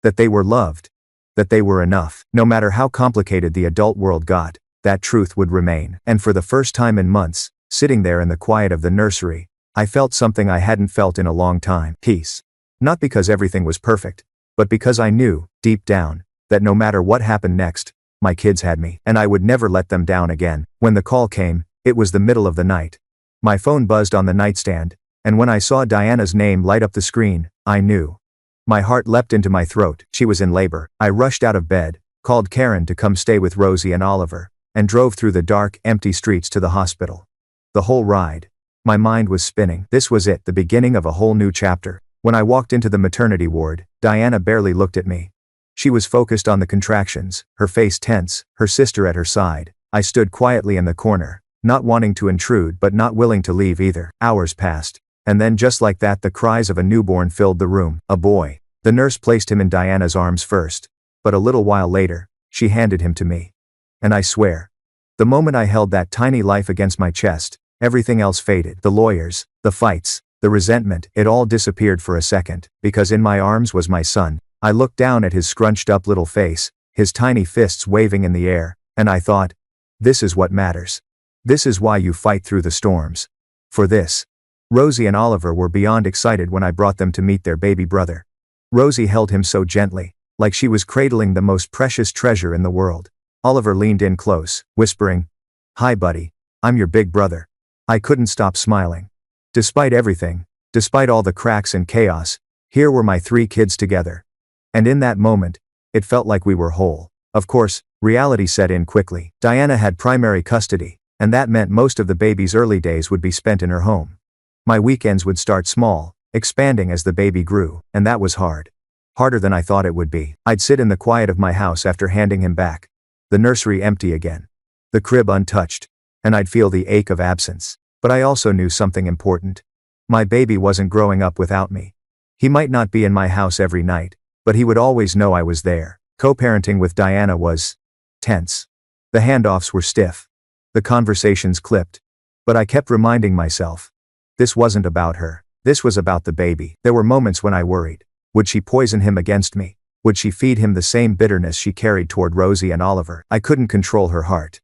That they were loved. That they were enough. No matter how complicated the adult world got, that truth would remain. And for the first time in months, sitting there in the quiet of the nursery, I felt something I hadn't felt in a long time. Peace. Not because everything was perfect, but because I knew, deep down, that no matter what happened next, my kids had me, and I would never let them down again. When the call came, it was the middle of the night. My phone buzzed on the nightstand, and when I saw Diana's name light up the screen, I knew. My heart leapt into my throat. She was in labor. I rushed out of bed, called Karen to come stay with Rosie and Oliver, and drove through the dark, empty streets to the hospital. The whole ride. My mind was spinning. This was it, the beginning of a whole new chapter. When I walked into the maternity ward, Diana barely looked at me. She was focused on the contractions, her face tense, her sister at her side. I stood quietly in the corner, not wanting to intrude but not willing to leave either. Hours passed, and then just like that the cries of a newborn filled the room. A boy. The nurse placed him in Diana's arms first, but a little while later, she handed him to me. And I swear, the moment I held that tiny life against my chest, everything else faded. The lawyers, the fights, the resentment, it all disappeared for a second, because in my arms was my son. I looked down at his scrunched up little face, his tiny fists waving in the air, and I thought, this is what matters. This is why you fight through the storms. For this. Rosie and Oliver were beyond excited when I brought them to meet their baby brother. Rosie held him so gently, like she was cradling the most precious treasure in the world. Oliver leaned in close, whispering, "Hi buddy, I'm your big brother." I couldn't stop smiling. Despite everything, despite all the cracks and chaos, here were my 3 kids together. And in that moment, it felt like we were whole. Of course, reality set in quickly. Diana had primary custody, and that meant most of the baby's early days would be spent in her home. My weekends would start small, expanding as the baby grew, and that was hard. Harder than I thought it would be. I'd sit in the quiet of my house after handing him back. The nursery empty again. The crib untouched. And I'd feel the ache of absence. But I also knew something important. My baby wasn't growing up without me. He might not be in my house every night, but he would always know I was there. Co-parenting with Diana was tense. The handoffs were stiff. The conversations clipped. But I kept reminding myself, this wasn't about her. This was about the baby. There were moments when I worried. Would she poison him against me? Would she feed him the same bitterness she carried toward Rosie and Oliver? I couldn't control her heart.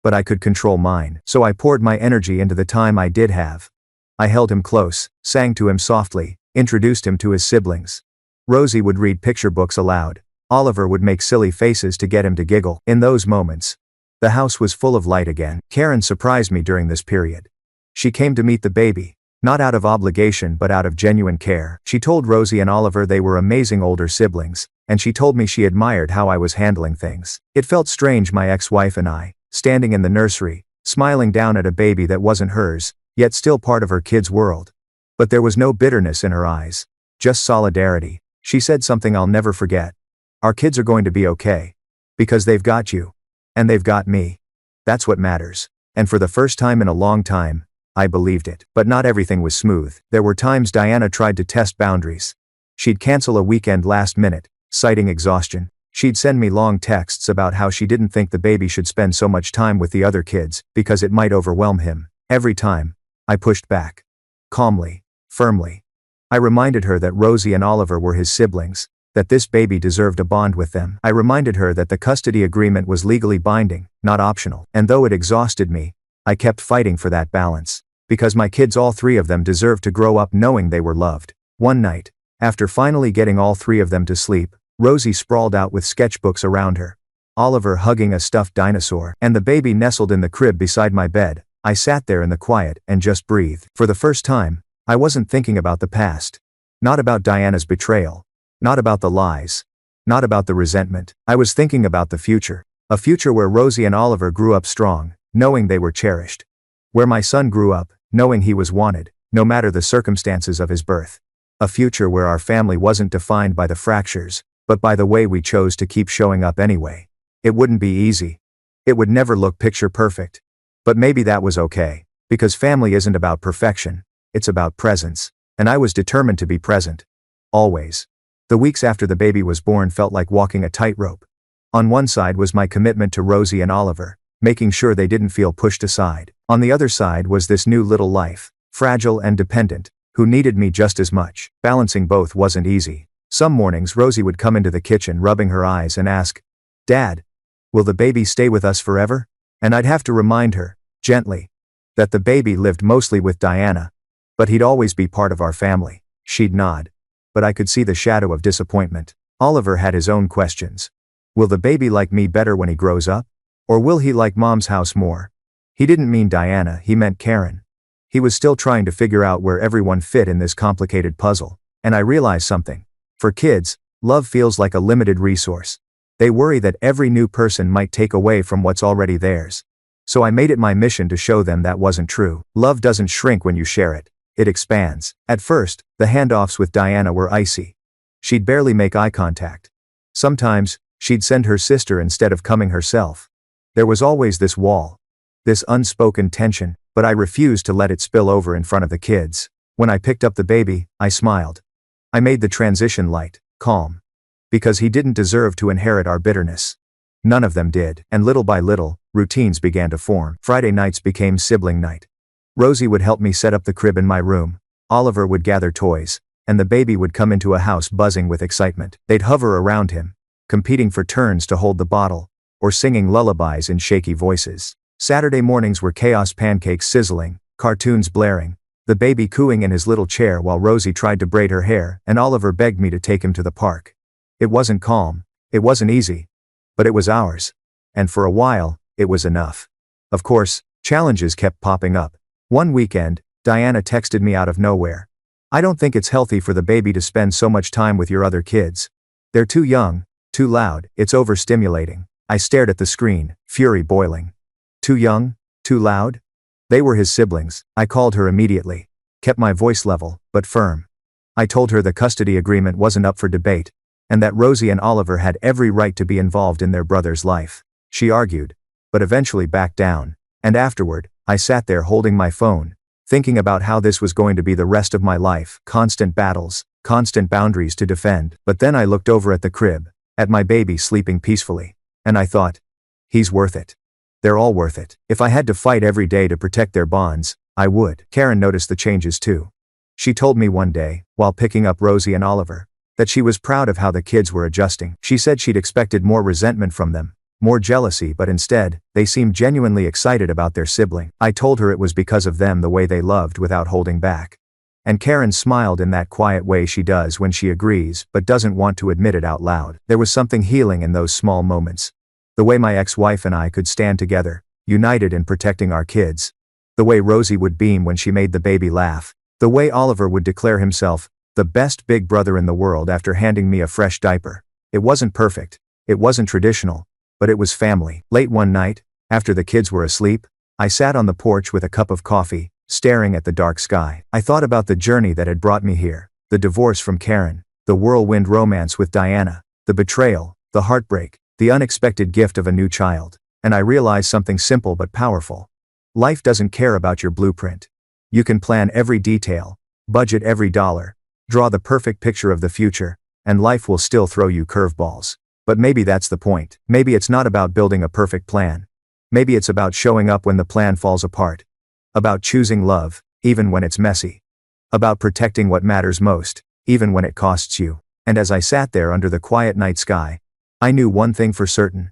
But I could control mine. So I poured my energy into the time I did have. I held him close, sang to him softly, introduced him to his siblings. Rosie would read picture books aloud. Oliver would make silly faces to get him to giggle. In those moments, the house was full of light again. Karen surprised me during this period. She came to meet the baby, not out of obligation but out of genuine care. She told Rosie and Oliver they were amazing older siblings, and she told me she admired how I was handling things. It felt strange, my ex-wife and I, standing in the nursery, smiling down at a baby that wasn't hers, yet still part of her kid's world. But there was no bitterness in her eyes, just solidarity. She said something I'll never forget. Our kids are going to be okay. Because they've got you. And they've got me. That's what matters. And for the first time in a long time, I believed it. But not everything was smooth. There were times Diana tried to test boundaries. She'd cancel a weekend last minute, citing exhaustion. She'd send me long texts about how she didn't think the baby should spend so much time with the other kids, because it might overwhelm him. Every time, I pushed back. Calmly, firmly. I reminded her that Rosie and Oliver were his siblings, that this baby deserved a bond with them. I reminded her that the custody agreement was legally binding, not optional. And though it exhausted me, I kept fighting for that balance. Because my kids, all 3 of them, deserved to grow up knowing they were loved. One night, after finally getting all 3 of them to sleep, Rosie sprawled out with sketchbooks around her, Oliver hugging a stuffed dinosaur, and the baby nestled in the crib beside my bed. I sat there in the quiet and just breathed. For the first time, I wasn't thinking about the past. Not about Diana's betrayal. Not about the lies. Not about the resentment. I was thinking about the future. A future where Rosie and Oliver grew up strong, knowing they were cherished. Where my son grew up, knowing he was wanted, no matter the circumstances of his birth. A future where our family wasn't defined by the fractures, but by the way we chose to keep showing up anyway. It wouldn't be easy. It would never look picture perfect. But maybe that was okay, because family isn't about perfection, it's about presence, and I was determined to be present. Always. The weeks after the baby was born felt like walking a tightrope. On one side was my commitment to Rosie and Oliver, making sure they didn't feel pushed aside. On the other side was this new little life, fragile and dependent, who needed me just as much. Balancing both wasn't easy. Some mornings Rosie would come into the kitchen rubbing her eyes and ask, "Dad, will the baby stay with us forever?" And I'd have to remind her, gently, that the baby lived mostly with Diana, but he'd always be part of our family. She'd nod, but I could see the shadow of disappointment. Oliver had his own questions. Will the baby like me better when he grows up? Or will he like Mom's house more? He didn't mean Diana, he meant Karen. He was still trying to figure out where everyone fit in this complicated puzzle. And I realized something. For kids, love feels like a limited resource. They worry that every new person might take away from what's already theirs. So I made it my mission to show them that wasn't true. Love doesn't shrink when you share it. It expands. At first, the handoffs with Diana were icy. She'd barely make eye contact. Sometimes, she'd send her sister instead of coming herself. There was always this wall. This unspoken tension, but I refused to let it spill over in front of the kids. When I picked up the baby, I smiled. I made the transition light, calm. Because he didn't deserve to inherit our bitterness. None of them did, and little by little, routines began to form. Friday nights became sibling night. Rosie would help me set up the crib in my room, Oliver would gather toys, and the baby would come into a house buzzing with excitement. They'd hover around him, competing for turns to hold the bottle, or singing lullabies in shaky voices. Saturday mornings were chaos, pancakes sizzling, cartoons blaring, the baby cooing in his little chair while Rosie tried to braid her hair, and Oliver begged me to take him to the park. It wasn't calm, it wasn't easy, but it was ours. And for a while, it was enough. Of course, challenges kept popping up. One weekend, Diana texted me out of nowhere. "I don't think it's healthy for the baby to spend so much time with your other kids. They're too young, too loud, it's overstimulating." I stared at the screen, fury boiling. Too young? Too loud? They were his siblings. I called her immediately. Kept my voice level, but firm. I told her the custody agreement wasn't up for debate, and that Rosie and Oliver had every right to be involved in their brother's life. She argued, but eventually backed down, and afterward, I sat there holding my phone, thinking about how this was going to be the rest of my life, constant battles, constant boundaries to defend. But then I looked over at the crib, at my baby sleeping peacefully, and I thought, he's worth it. They're all worth it. If I had to fight every day to protect their bonds, I would. Karen noticed the changes too. She told me one day, while picking up Rosie and Oliver, that she was proud of how the kids were adjusting. She said she'd expected more resentment from them, more jealousy, but instead, they seemed genuinely excited about their sibling. I told her it was because of them, the way they loved without holding back. And Karen smiled in that quiet way she does when she agrees but doesn't want to admit it out loud. There was something healing in those small moments. The way my ex-wife and I could stand together, united in protecting our kids. The way Rosie would beam when she made the baby laugh. The way Oliver would declare himself the best big brother in the world after handing me a fresh diaper. It wasn't perfect, it wasn't traditional, but it was family. Late one night, after the kids were asleep, I sat on the porch with a cup of coffee, staring at the dark sky. I thought about the journey that had brought me here, the divorce from Karen, the whirlwind romance with Diana, the betrayal, the heartbreak, the unexpected gift of a new child. And I realized something simple but powerful. Life doesn't care about your blueprint. You can plan every detail, budget every dollar, draw the perfect picture of the future, and life will still throw you curveballs. But maybe that's the point. Maybe it's not about building a perfect plan. Maybe it's about showing up when the plan falls apart. About choosing love, even when it's messy. About protecting what matters most, even when it costs you. And as I sat there under the quiet night sky, I knew one thing for certain.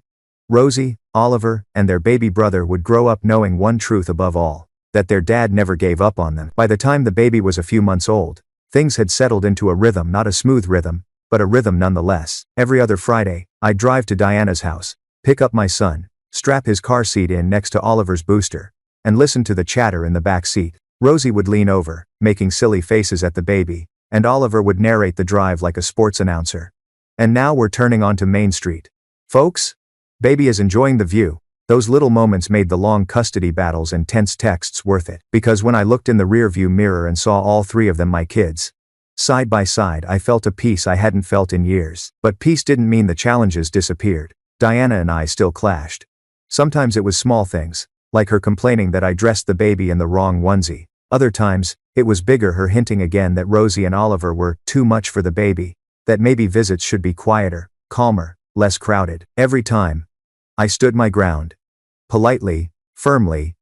Rosie, Oliver, and their baby brother would grow up knowing one truth above all, that their dad never gave up on them. By the time the baby was a few months old, things had settled into a rhythm, not a smooth rhythm, but a rhythm nonetheless. Every other Friday, I'd drive to Diana's house, pick up my son, strap his car seat in next to Oliver's booster, and listen to the chatter in the back seat. Rosie would lean over, making silly faces at the baby, and Oliver would narrate the drive like a sports announcer. And now we're turning onto Main Street. Folks? Baby is enjoying the view. Those little moments made the long custody battles and tense texts worth it. Because when I looked in the rearview mirror and saw all three of them, my kids, side by side, I felt a peace I hadn't felt in years. But peace didn't mean the challenges disappeared. Diana and I still clashed. Sometimes it was small things, like her complaining that I dressed the baby in the wrong onesie. Other times, it was bigger, her hinting again that Rosie and Oliver were too much for the baby, that maybe visits should be quieter, calmer, less crowded. Every time, I stood my ground. Politely, firmly,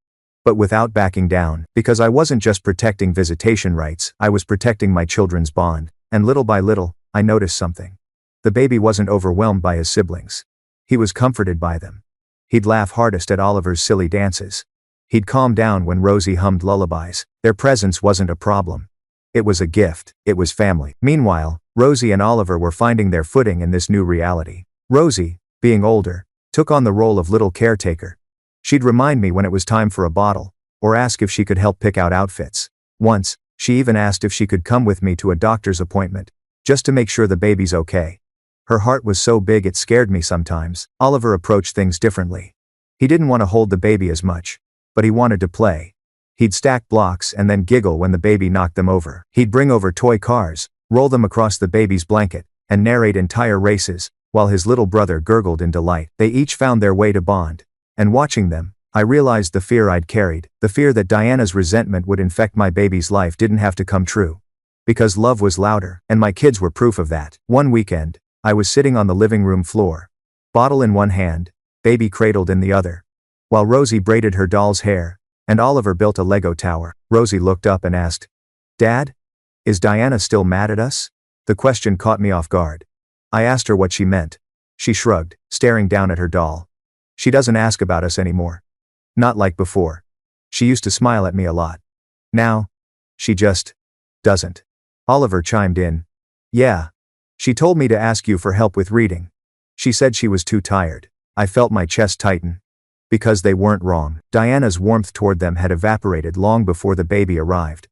but without backing down, because I wasn't just protecting visitation rights, I was protecting my children's bond. And little by little, I noticed something. The baby wasn't overwhelmed by his siblings. He was comforted by them. He'd laugh hardest at Oliver's silly dances. He'd calm down when Rosie hummed lullabies. Their presence wasn't a problem. It was a gift. It was family. Meanwhile, Rosie and Oliver were finding their footing in this new reality. Rosie, being older, took on the role of little caretaker. She'd remind me when it was time for a bottle, or ask if she could help pick out outfits. Once, she even asked if she could come with me to a doctor's appointment, just to make sure the baby's okay. Her heart was so big it scared me sometimes. Oliver approached things differently. He didn't want to hold the baby as much, but he wanted to play. He'd stack blocks and then giggle when the baby knocked them over. He'd bring over toy cars, roll them across the baby's blanket, and narrate entire races, while his little brother gurgled in delight. They each found their way to bond. And watching them, I realized the fear I'd carried, the fear that Diana's resentment would infect my baby's life didn't have to come true. Because love was louder, and my kids were proof of that. One weekend, I was sitting on the living room floor. Bottle in one hand, baby cradled in the other. While Rosie braided her doll's hair, and Oliver built a Lego tower. Rosie looked up and asked, "Dad? Is Diana still mad at us?" The question caught me off guard. I asked her what she meant. She shrugged, staring down at her doll. "She doesn't ask about us anymore. Not like before. She used to smile at me a lot. Now, she just doesn't." Oliver chimed in. "Yeah. She told me to ask you for help with reading. She said she was too tired." I felt my chest tighten. Because they weren't wrong. Diana's warmth toward them had evaporated long before the baby arrived.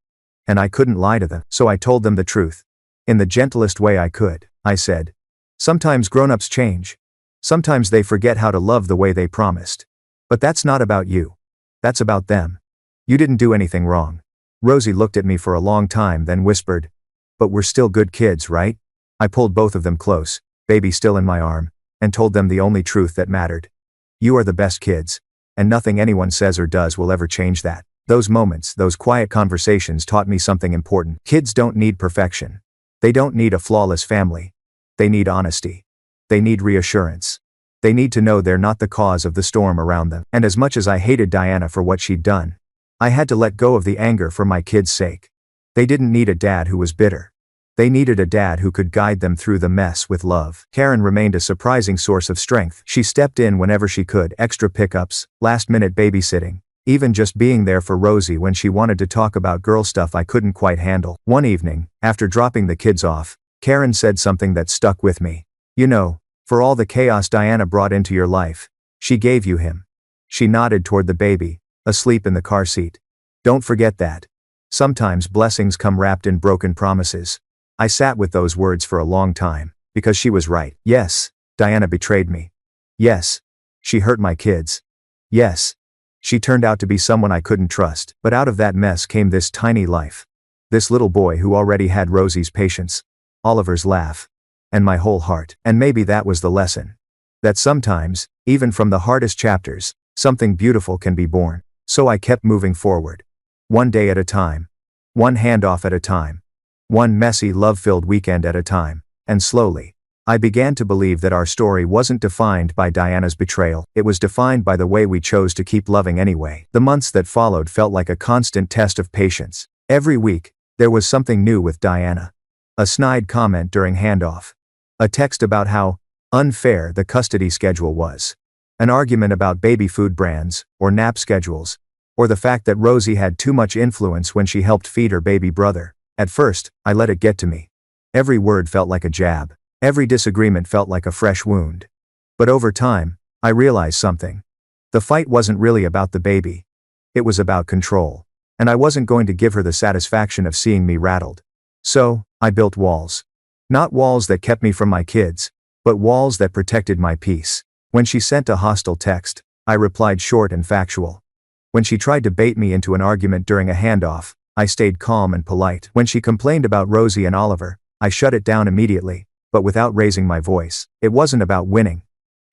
And I couldn't lie to them, so I told them the truth. In the gentlest way I could, I said, "Sometimes grown-ups change. Sometimes they forget how to love the way they promised. But that's not about you. That's about them. You didn't do anything wrong." Rosie looked at me for a long time, then whispered, "But we're still good kids, right?" I pulled both of them close, baby still in my arm, and told them the only truth that mattered. You are the best kids, and nothing anyone says or does will ever change that. Those moments, those quiet conversations taught me something important. Kids don't need perfection. They don't need a flawless family. They need honesty. They need reassurance. They need to know they're not the cause of the storm around them. And as much as I hated Diana for what she'd done, I had to let go of the anger for my kids' sake. They didn't need a dad who was bitter. They needed a dad who could guide them through the mess with love. Karen remained a surprising source of strength. She stepped in whenever she could, extra pickups, last-minute babysitting, even just being there for Rosie when she wanted to talk about girl stuff I couldn't quite handle. One evening, after dropping the kids off, Karen said something that stuck with me. "You know, for all the chaos Diana brought into your life, she gave you him." She nodded toward the baby, asleep in the car seat. "Don't forget that. Sometimes blessings come wrapped in broken promises." I sat with those words for a long time, because she was right. Yes, Diana betrayed me. Yes, she hurt my kids. Yes, she turned out to be someone I couldn't trust. But out of that mess came this tiny life. This little boy who already had Rosie's patience, Oliver's laugh, and my whole heart. And maybe that was the lesson. That sometimes, even from the hardest chapters, something beautiful can be born. So I kept moving forward. One day at a time. One handoff at a time. One messy, love-filled weekend at a time. And slowly, I began to believe that our story wasn't defined by Diana's betrayal. It was defined by the way we chose to keep loving anyway. The months that followed felt like a constant test of patience. Every week, there was something new with Diana. A snide comment during handoff. A text about how unfair the custody schedule was. An argument about baby food brands, or nap schedules. Or the fact that Rosie had too much influence when she helped feed her baby brother. At first, I let it get to me. Every word felt like a jab. Every disagreement felt like a fresh wound. But over time, I realized something. The fight wasn't really about the baby. It was about control. And I wasn't going to give her the satisfaction of seeing me rattled. So, I built walls. Not walls that kept me from my kids, but walls that protected my peace. When she sent a hostile text, I replied short and factual. When she tried to bait me into an argument during a handoff, I stayed calm and polite. When she complained about Rosie and Oliver, I shut it down immediately, but without raising my voice. It wasn't about winning.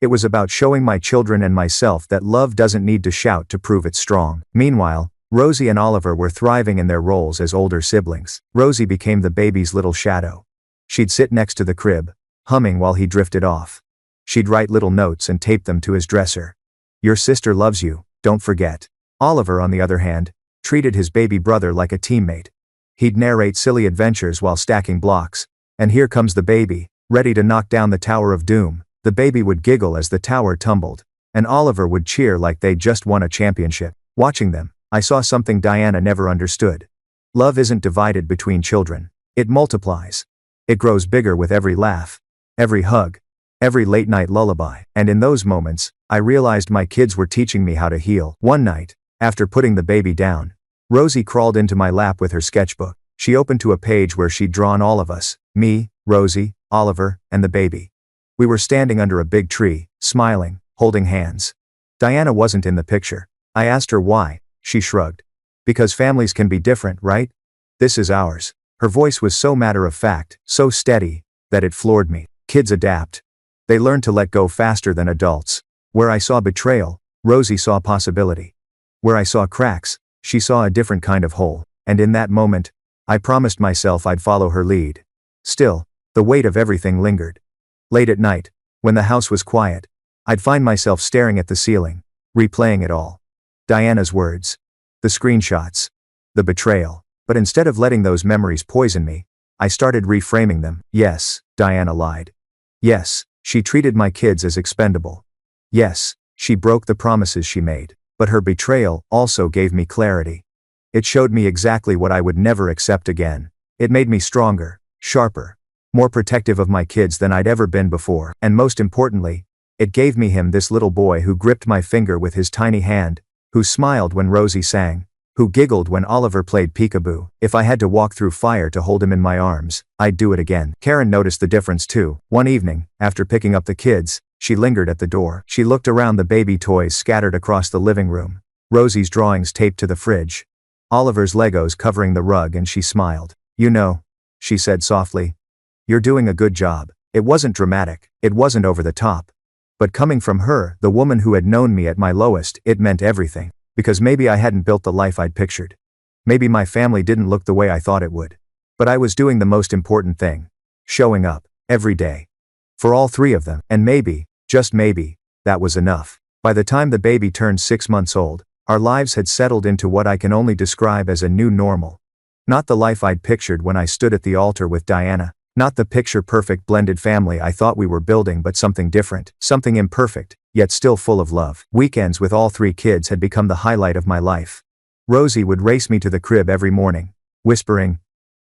It was about showing my children and myself that love doesn't need to shout to prove it's strong. Meanwhile, Rosie and Oliver were thriving in their roles as older siblings. Rosie became the baby's little shadow. She'd sit next to the crib, humming while he drifted off. She'd write little notes and tape them to his dresser. "Your sister loves you, don't forget." Oliver, on the other hand, treated his baby brother like a teammate. He'd narrate silly adventures while stacking blocks, And here comes the baby, ready to knock down the Tower of Doom. The baby would giggle as the tower tumbled, and Oliver would cheer like they'd just won a championship. Watching them, I saw something Diana never understood. Love isn't divided between children. It multiplies. It grows bigger with every laugh, every hug, every late-night lullaby. And in those moments, I realized my kids were teaching me how to heal. One night, after putting the baby down, Rosie crawled into my lap with her sketchbook. She opened to a page where she'd drawn all of us, me, Rosie, Oliver, and the baby. We were standing under a big tree, smiling, holding hands. Diana wasn't in the picture. I asked her why. She shrugged. Because families can be different, right? This is ours. Her voice was so matter-of-fact, so steady, that it floored me. Kids adapt. They learn to let go faster than adults. Where I saw betrayal, Rosie saw possibility. Where I saw cracks, she saw a different kind of hole. And in that moment, I promised myself I'd follow her lead. Still, the weight of everything lingered. Late at night, when the house was quiet, I'd find myself staring at the ceiling, replaying it all. Diana's words. The screenshots. The betrayal. But instead of letting those memories poison me, I started reframing them. Yes, Diana lied. Yes, she treated my kids as expendable. Yes, she broke the promises she made. But her betrayal also gave me clarity. It showed me exactly what I would never accept again. It made me stronger, sharper, more protective of my kids than I'd ever been before. And most importantly, it gave me him, this little boy who gripped my finger with his tiny hand, who smiled when Rosie sang, who giggled when Oliver played peekaboo. If I had to walk through fire to hold him in my arms, I'd do it again. Karen noticed the difference too. One evening, after picking up the kids, she lingered at the door. She looked around the baby toys scattered across the living room, Rosie's drawings taped to the fridge, Oliver's Legos covering the rug, and she smiled. You know, she said softly, you're doing a good job. It wasn't dramatic. It wasn't over the top. But coming from her, the woman who had known me at my lowest, it meant everything. Because maybe I hadn't built the life I'd pictured. Maybe my family didn't look the way I thought it would. But I was doing the most important thing. Showing up, every day. For all three of them. And maybe, just maybe, that was enough. By the time the baby turned 6 months old, our lives had settled into what I can only describe as a new normal. Not the life I'd pictured when I stood at the altar with Diana. Not the picture-perfect blended family I thought we were building, but something different, something imperfect, yet still full of love. Weekends with all three kids had become the highlight of my life. Rosie would race me to the crib every morning, whispering,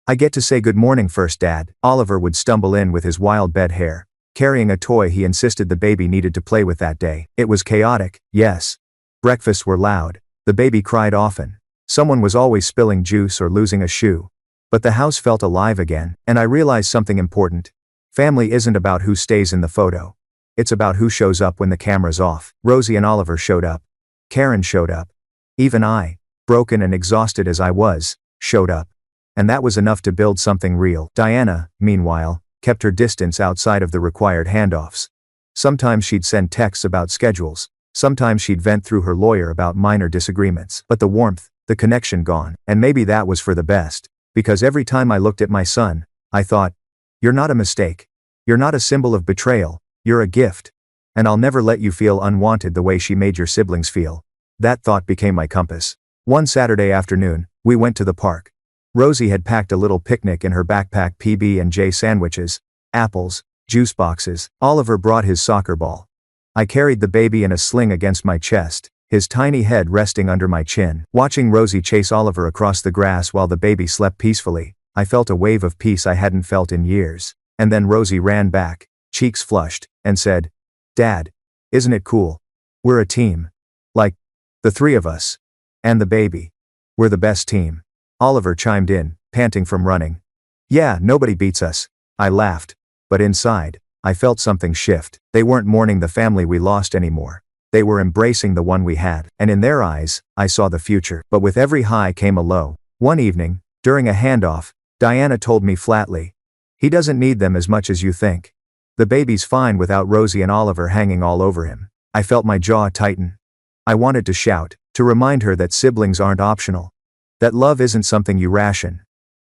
I get to say good morning first, Dad. Oliver would stumble in with his wild bed hair, carrying a toy he insisted the baby needed to play with that day. It was chaotic, yes. Breakfasts were loud. The baby cried often. Someone was always spilling juice or losing a shoe. But the house felt alive again, and I realized something important. Family isn't about who stays in the photo. It's about who shows up when the camera's off. Rosie and Oliver showed up. Karen showed up. Even I, broken and exhausted as I was, showed up. And that was enough to build something real. Diana, meanwhile, kept her distance outside of the required handoffs. Sometimes she'd send texts about schedules. Sometimes she'd vent through her lawyer about minor disagreements. But the warmth, the connection gone. And maybe that was for the best. Because every time I looked at my son, I thought, you're not a mistake. You're not a symbol of betrayal. You're a gift. And I'll never let you feel unwanted the way she made your siblings feel. That thought became my compass. One Saturday afternoon, we went to the park. Rosie had packed a little picnic in her backpack, PB&J sandwiches, apples, juice boxes. Oliver brought his soccer ball. I carried the baby in a sling against my chest, his tiny head resting under my chin. Watching Rosie chase Oliver across the grass while the baby slept peacefully, I felt a wave of peace I hadn't felt in years. And then Rosie ran back, cheeks flushed, and said, Dad, isn't it cool? We're a team. Like, the three of us. And the baby. We're the best team. Oliver chimed in, panting from running. Yeah, nobody beats us. I laughed. But inside, I felt something shift. They weren't mourning the family we lost anymore. They were embracing the one we had. And in their eyes, I saw the future. But with every high came a low. One evening, during a handoff, Diana told me flatly, he doesn't need them as much as you think. The baby's fine without Rosie and Oliver hanging all over him. I felt my jaw tighten. I wanted to shout, to remind her that siblings aren't optional. That love isn't something you ration.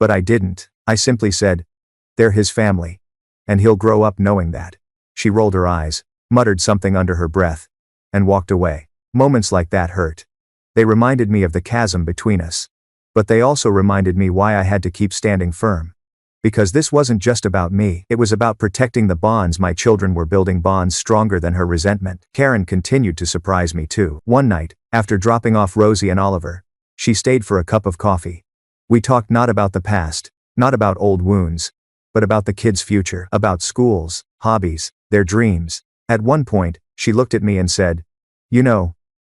But I didn't. I simply said, they're his family. And he'll grow up knowing that. She rolled her eyes, muttered something under her breath, and walked away. Moments like that hurt. They reminded me of the chasm between us. But they also reminded me why I had to keep standing firm. Because this wasn't just about me, it was about protecting the bonds my children were building, bonds stronger than her resentment. Karen continued to surprise me too. One night, after dropping off Rosie and Oliver, she stayed for a cup of coffee. We talked not about the past, not about old wounds, but about the kids' future, about schools, hobbies, their dreams. At one point, she looked at me and said, "You know,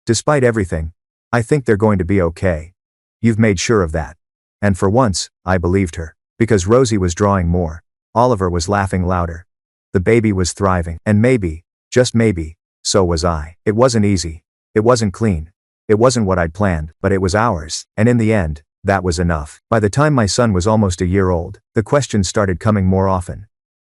despite everything, I think they're going to be okay. You've made sure of that." And for once, I believed her. Because Rosie was drawing more. Oliver was laughing louder. The baby was thriving. And maybe, just maybe, so was I. It wasn't easy. It wasn't clean. It wasn't what I'd planned, but it was ours. And in the end, that was enough. By the time my son was almost a year old, the questions started coming more often.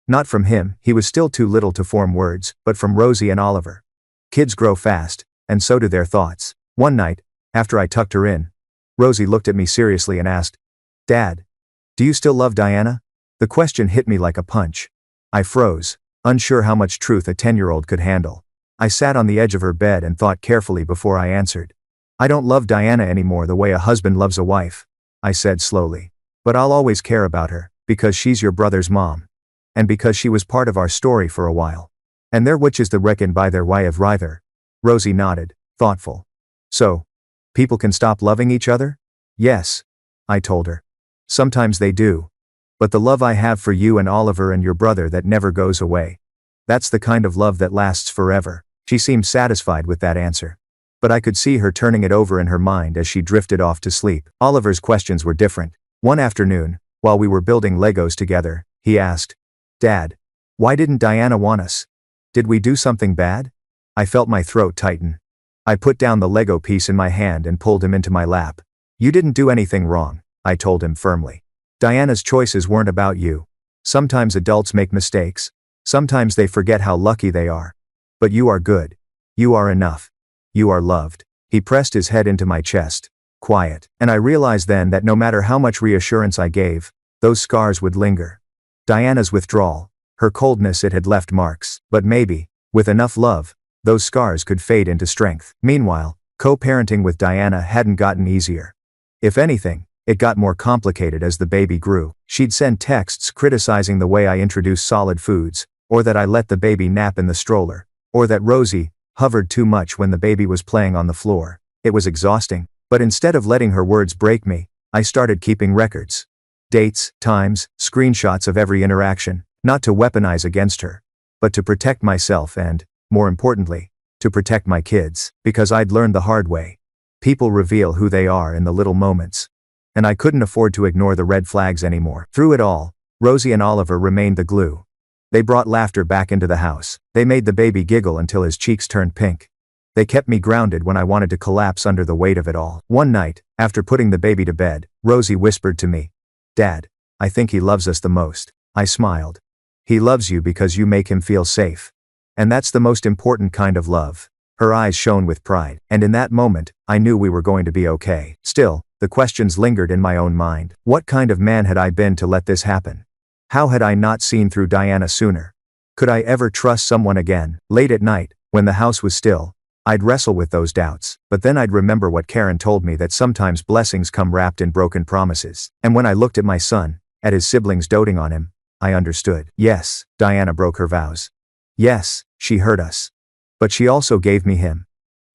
Not from him, he was still too little to form words, but from Rosie and Oliver. Kids grow fast, and so do their thoughts. One night, after I tucked her in, Rosie looked at me seriously and asked, "Dad, do you still love Diana?" The question hit me like a punch. I froze, unsure how much truth a 10-year-old could handle. I sat on the edge of her bed and thought carefully before I answered. "I don't love Diana anymore the way a husband loves a wife," I said slowly. "But I'll always care about her, because she's your brother's mom. And because she was part of our story for a while. And their which is the reckon by their way of rather." Rosie nodded, thoughtful. "So, people can stop loving each other?" "Yes," I told her. "Sometimes they do. But the love I have for you and Oliver and your brother that never goes away. That's the kind of love that lasts forever." She seemed satisfied with that answer. But I could see her turning it over in her mind as she drifted off to sleep. Oliver's questions were different. One afternoon, while we were building Legos together, he asked, "Dad, why didn't Diana want us? Did we do something bad?" I felt my throat tighten. I put down the Lego piece in my hand and pulled him into my lap. "You didn't do anything wrong," I told him firmly. "Diana's choices weren't about you. Sometimes adults make mistakes. Sometimes they forget how lucky they are. But you are good. You are enough. You are loved." He pressed his head into my chest. Quiet. And I realized then that no matter how much reassurance I gave, those scars would linger. Diana's withdrawal, her coldness, it had left marks. But maybe, with enough love, those scars could fade into strength. Meanwhile, co-parenting with Diana hadn't gotten easier. If anything, it got more complicated as the baby grew. She'd send texts criticizing the way I introduced solid foods, or that I let the baby nap in the stroller, or that Rosie hovered too much when the baby was playing on the floor. It was exhausting, but instead of letting her words break me, I started keeping records. Dates, times, screenshots of every interaction, not to weaponize against her, but to protect myself and, more importantly, to protect my kids, because I'd learned the hard way. People reveal who they are in the little moments. And I couldn't afford to ignore the red flags anymore. Through it all, Rosie and Oliver remained the glue. They brought laughter back into the house. They made the baby giggle until his cheeks turned pink. They kept me grounded when I wanted to collapse under the weight of it all. One night, after putting the baby to bed, Rosie whispered to me, "Dad, I think he loves us the most." I smiled. "He loves you because you make him feel safe. And that's the most important kind of love." Her eyes shone with pride. And in that moment, I knew we were going to be okay. Still, the questions lingered in my own mind. What kind of man had I been to let this happen? How had I not seen through Diana sooner? Could I ever trust someone again? Late at night, when the house was still, I'd wrestle with those doubts. But then I'd remember what Karen told me, that sometimes blessings come wrapped in broken promises. And when I looked at my son, at his siblings doting on him, I understood. Yes, Diana broke her vows. Yes, she hurt us. But she also gave me him.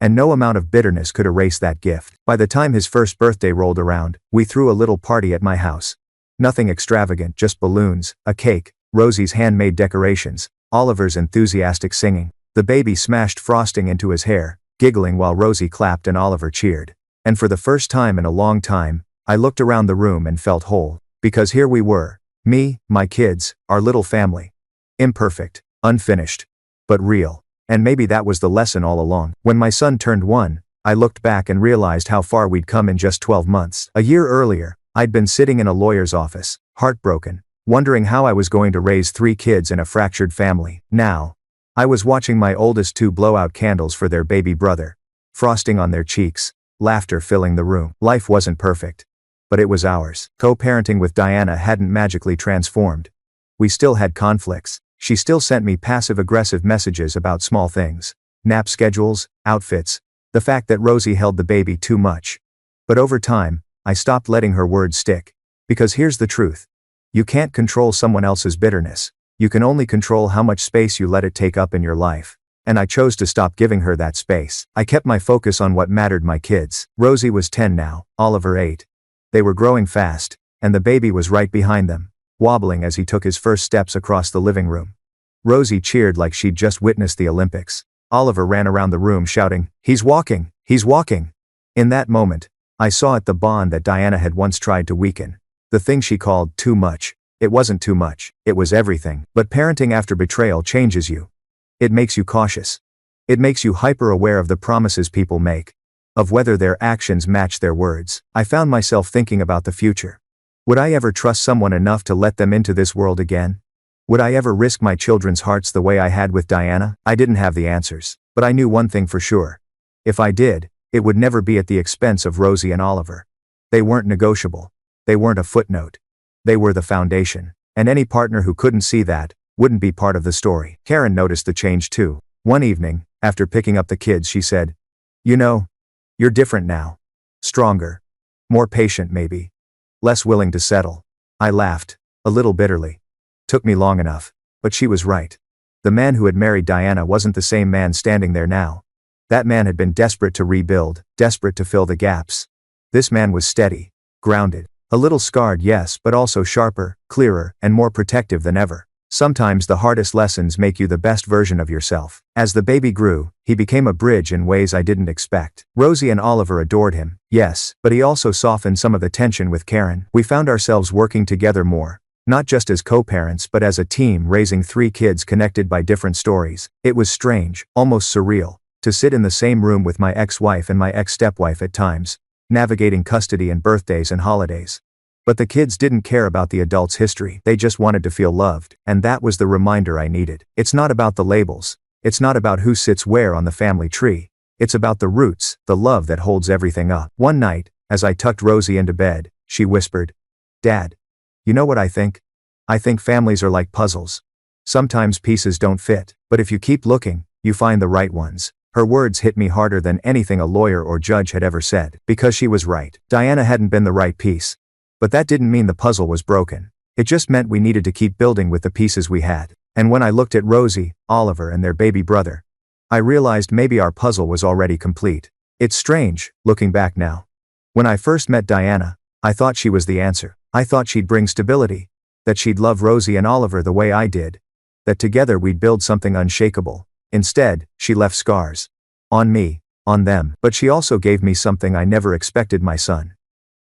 And no amount of bitterness could erase that gift. By the time his first birthday rolled around, we threw a little party at my house. Nothing extravagant, just balloons, a cake, Rosie's handmade decorations, Oliver's enthusiastic singing. The baby smashed frosting into his hair, giggling while Rosie clapped and Oliver cheered. And for the first time in a long time, I looked around the room and felt whole. Because here we were. Me, my kids, our little family. Imperfect, unfinished, but real. And maybe that was the lesson all along. When my son turned 1, I looked back and realized how far we'd come in just 12 months. A year earlier, I'd been sitting in a lawyer's office, heartbroken, wondering how I was going to raise 3 kids in a fractured family. Now, I was watching my oldest 2 blow out candles for their baby brother, frosting on their cheeks, laughter filling the room. Life wasn't perfect, but it was ours. Co-parenting with Diana hadn't magically transformed. We still had conflicts. She still sent me passive-aggressive messages about small things. Nap schedules, outfits, the fact that Rosie held the baby too much. But over time, I stopped letting her words stick. Because here's the truth. You can't control someone else's bitterness. You can only control how much space you let it take up in your life. And I chose to stop giving her that space. I kept my focus on what mattered: my kids. Rosie was 10 now, Oliver 8. They were growing fast, and the baby was right behind them, wobbling as he took his first steps across the living room. Rosie cheered like she'd just witnessed the Olympics. Oliver ran around the room shouting, "He's walking! He's walking!" In that moment, I saw it, the bond that Diana had once tried to weaken. The thing she called too much. It wasn't too much, it was everything. But parenting after betrayal changes you. It makes you cautious. It makes you hyper-aware of the promises people make, of whether their actions match their words. I found myself thinking about the future. Would I ever trust someone enough to let them into this world again? Would I ever risk my children's hearts the way I had with Diana? I didn't have the answers, but I knew one thing for sure. If I did, it would never be at the expense of Rosie and Oliver. They weren't negotiable. They weren't a footnote. They were the foundation. And any partner who couldn't see that wouldn't be part of the story. Karen noticed the change too. One evening, after picking up the kids, she said, "You know, you're different now. Stronger. More patient maybe. Less willing to settle." I laughed, a little bitterly. Took me long enough. But she was right. The man who had married Diana wasn't the same man standing there now. That man had been desperate to rebuild, desperate to fill the gaps. This man was steady, grounded, a little scarred, yes, but also sharper, clearer, and more protective than ever. Sometimes the hardest lessons make you the best version of yourself. As the baby grew, he became a bridge in ways I didn't expect. Rosie and Oliver adored him, yes, but he also softened some of the tension with Karen. We found ourselves working together more, not just as co-parents but as a team raising 3 kids connected by different stories. It was strange, almost surreal, to sit in the same room with my ex-wife and my ex-stepwife at times, navigating custody and birthdays and holidays. But the kids didn't care about the adults' history. They just wanted to feel loved, and that was the reminder I needed. It's not about the labels. It's not about who sits where on the family tree. It's about the roots, the love that holds everything up. One night, as I tucked Rosie into bed, she whispered, "Dad, you know what I think? I think families are like puzzles. Sometimes pieces don't fit, but if you keep looking, you find the right ones." Her words hit me harder than anything a lawyer or judge had ever said, because she was right. Diana hadn't been the right piece. But that didn't mean the puzzle was broken. It just meant we needed to keep building with the pieces we had. And when I looked at Rosie, Oliver, and their baby brother, I realized maybe our puzzle was already complete. It's strange, looking back now. When I first met Diana, I thought she was the answer. I thought she'd bring stability, that she'd love Rosie and Oliver the way I did, that together we'd build something unshakable. Instead, she left scars. On me, on them. But she also gave me something I never expected: my son.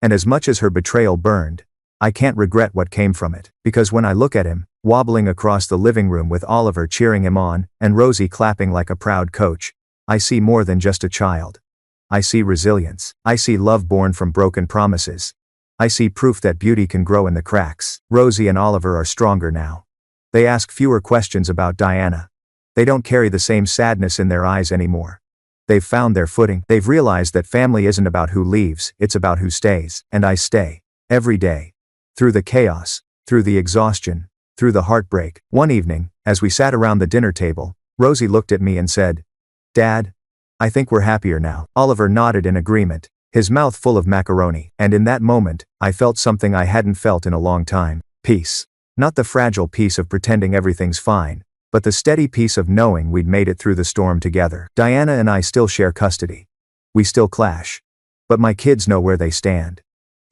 And as much as her betrayal burned, I can't regret what came from it. Because when I look at him, wobbling across the living room with Oliver cheering him on, and Rosie clapping like a proud coach, I see more than just a child. I see resilience. I see love born from broken promises. I see proof that beauty can grow in the cracks. Rosie and Oliver are stronger now. They ask fewer questions about Diana. They don't carry the same sadness in their eyes anymore. They've found their footing. They've realized that family isn't about who leaves, it's about who stays. And I stay. Every day. Through the chaos, through the exhaustion, through the heartbreak. One evening, as we sat around the dinner table, Rosie looked at me and said, "Dad, I think we're happier now." Oliver nodded in agreement, his mouth full of macaroni. And in that moment, I felt something I hadn't felt in a long time. Peace. Not the fragile peace of pretending everything's fine, but the steady peace of knowing we'd made it through the storm together. Diana and I still share custody. We still clash. But my kids know where they stand.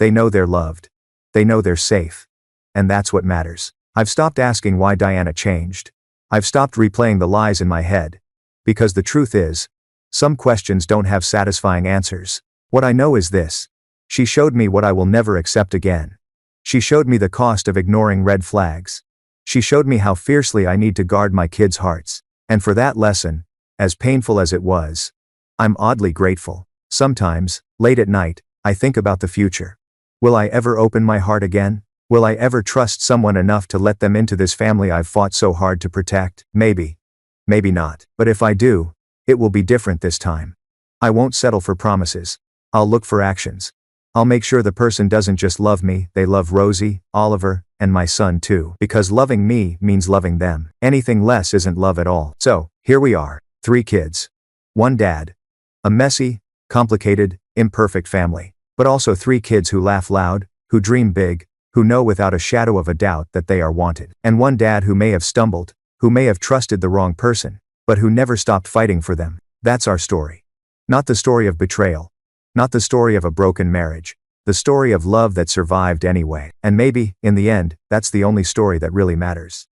They know they're loved. They know they're safe. And that's what matters. I've stopped asking why Diana changed. I've stopped replaying the lies in my head. Because the truth is, some questions don't have satisfying answers. What I know is this: she showed me what I will never accept again. She showed me the cost of ignoring red flags. She showed me how fiercely I need to guard my kids' hearts. And for that lesson, as painful as it was, I'm oddly grateful. Sometimes, late at night, I think about the future. Will I ever open my heart again? Will I ever trust someone enough to let them into this family I've fought so hard to protect? Maybe. Maybe not. But if I do, it will be different this time. I won't settle for promises. I'll look for actions. I'll make sure the person doesn't just love me, they love Rosie, Oliver, and my son too. Because loving me means loving them. Anything less isn't love at all. So, here we are, 3 kids. 1 dad. A messy, complicated, imperfect family. But also 3 kids who laugh loud, who dream big, who know without a shadow of a doubt that they are wanted. And one dad who may have stumbled, who may have trusted the wrong person, but who never stopped fighting for them. That's our story. Not the story of betrayal. Not the story of a broken marriage. The story of love that survived anyway. And maybe, in the end, that's the only story that really matters.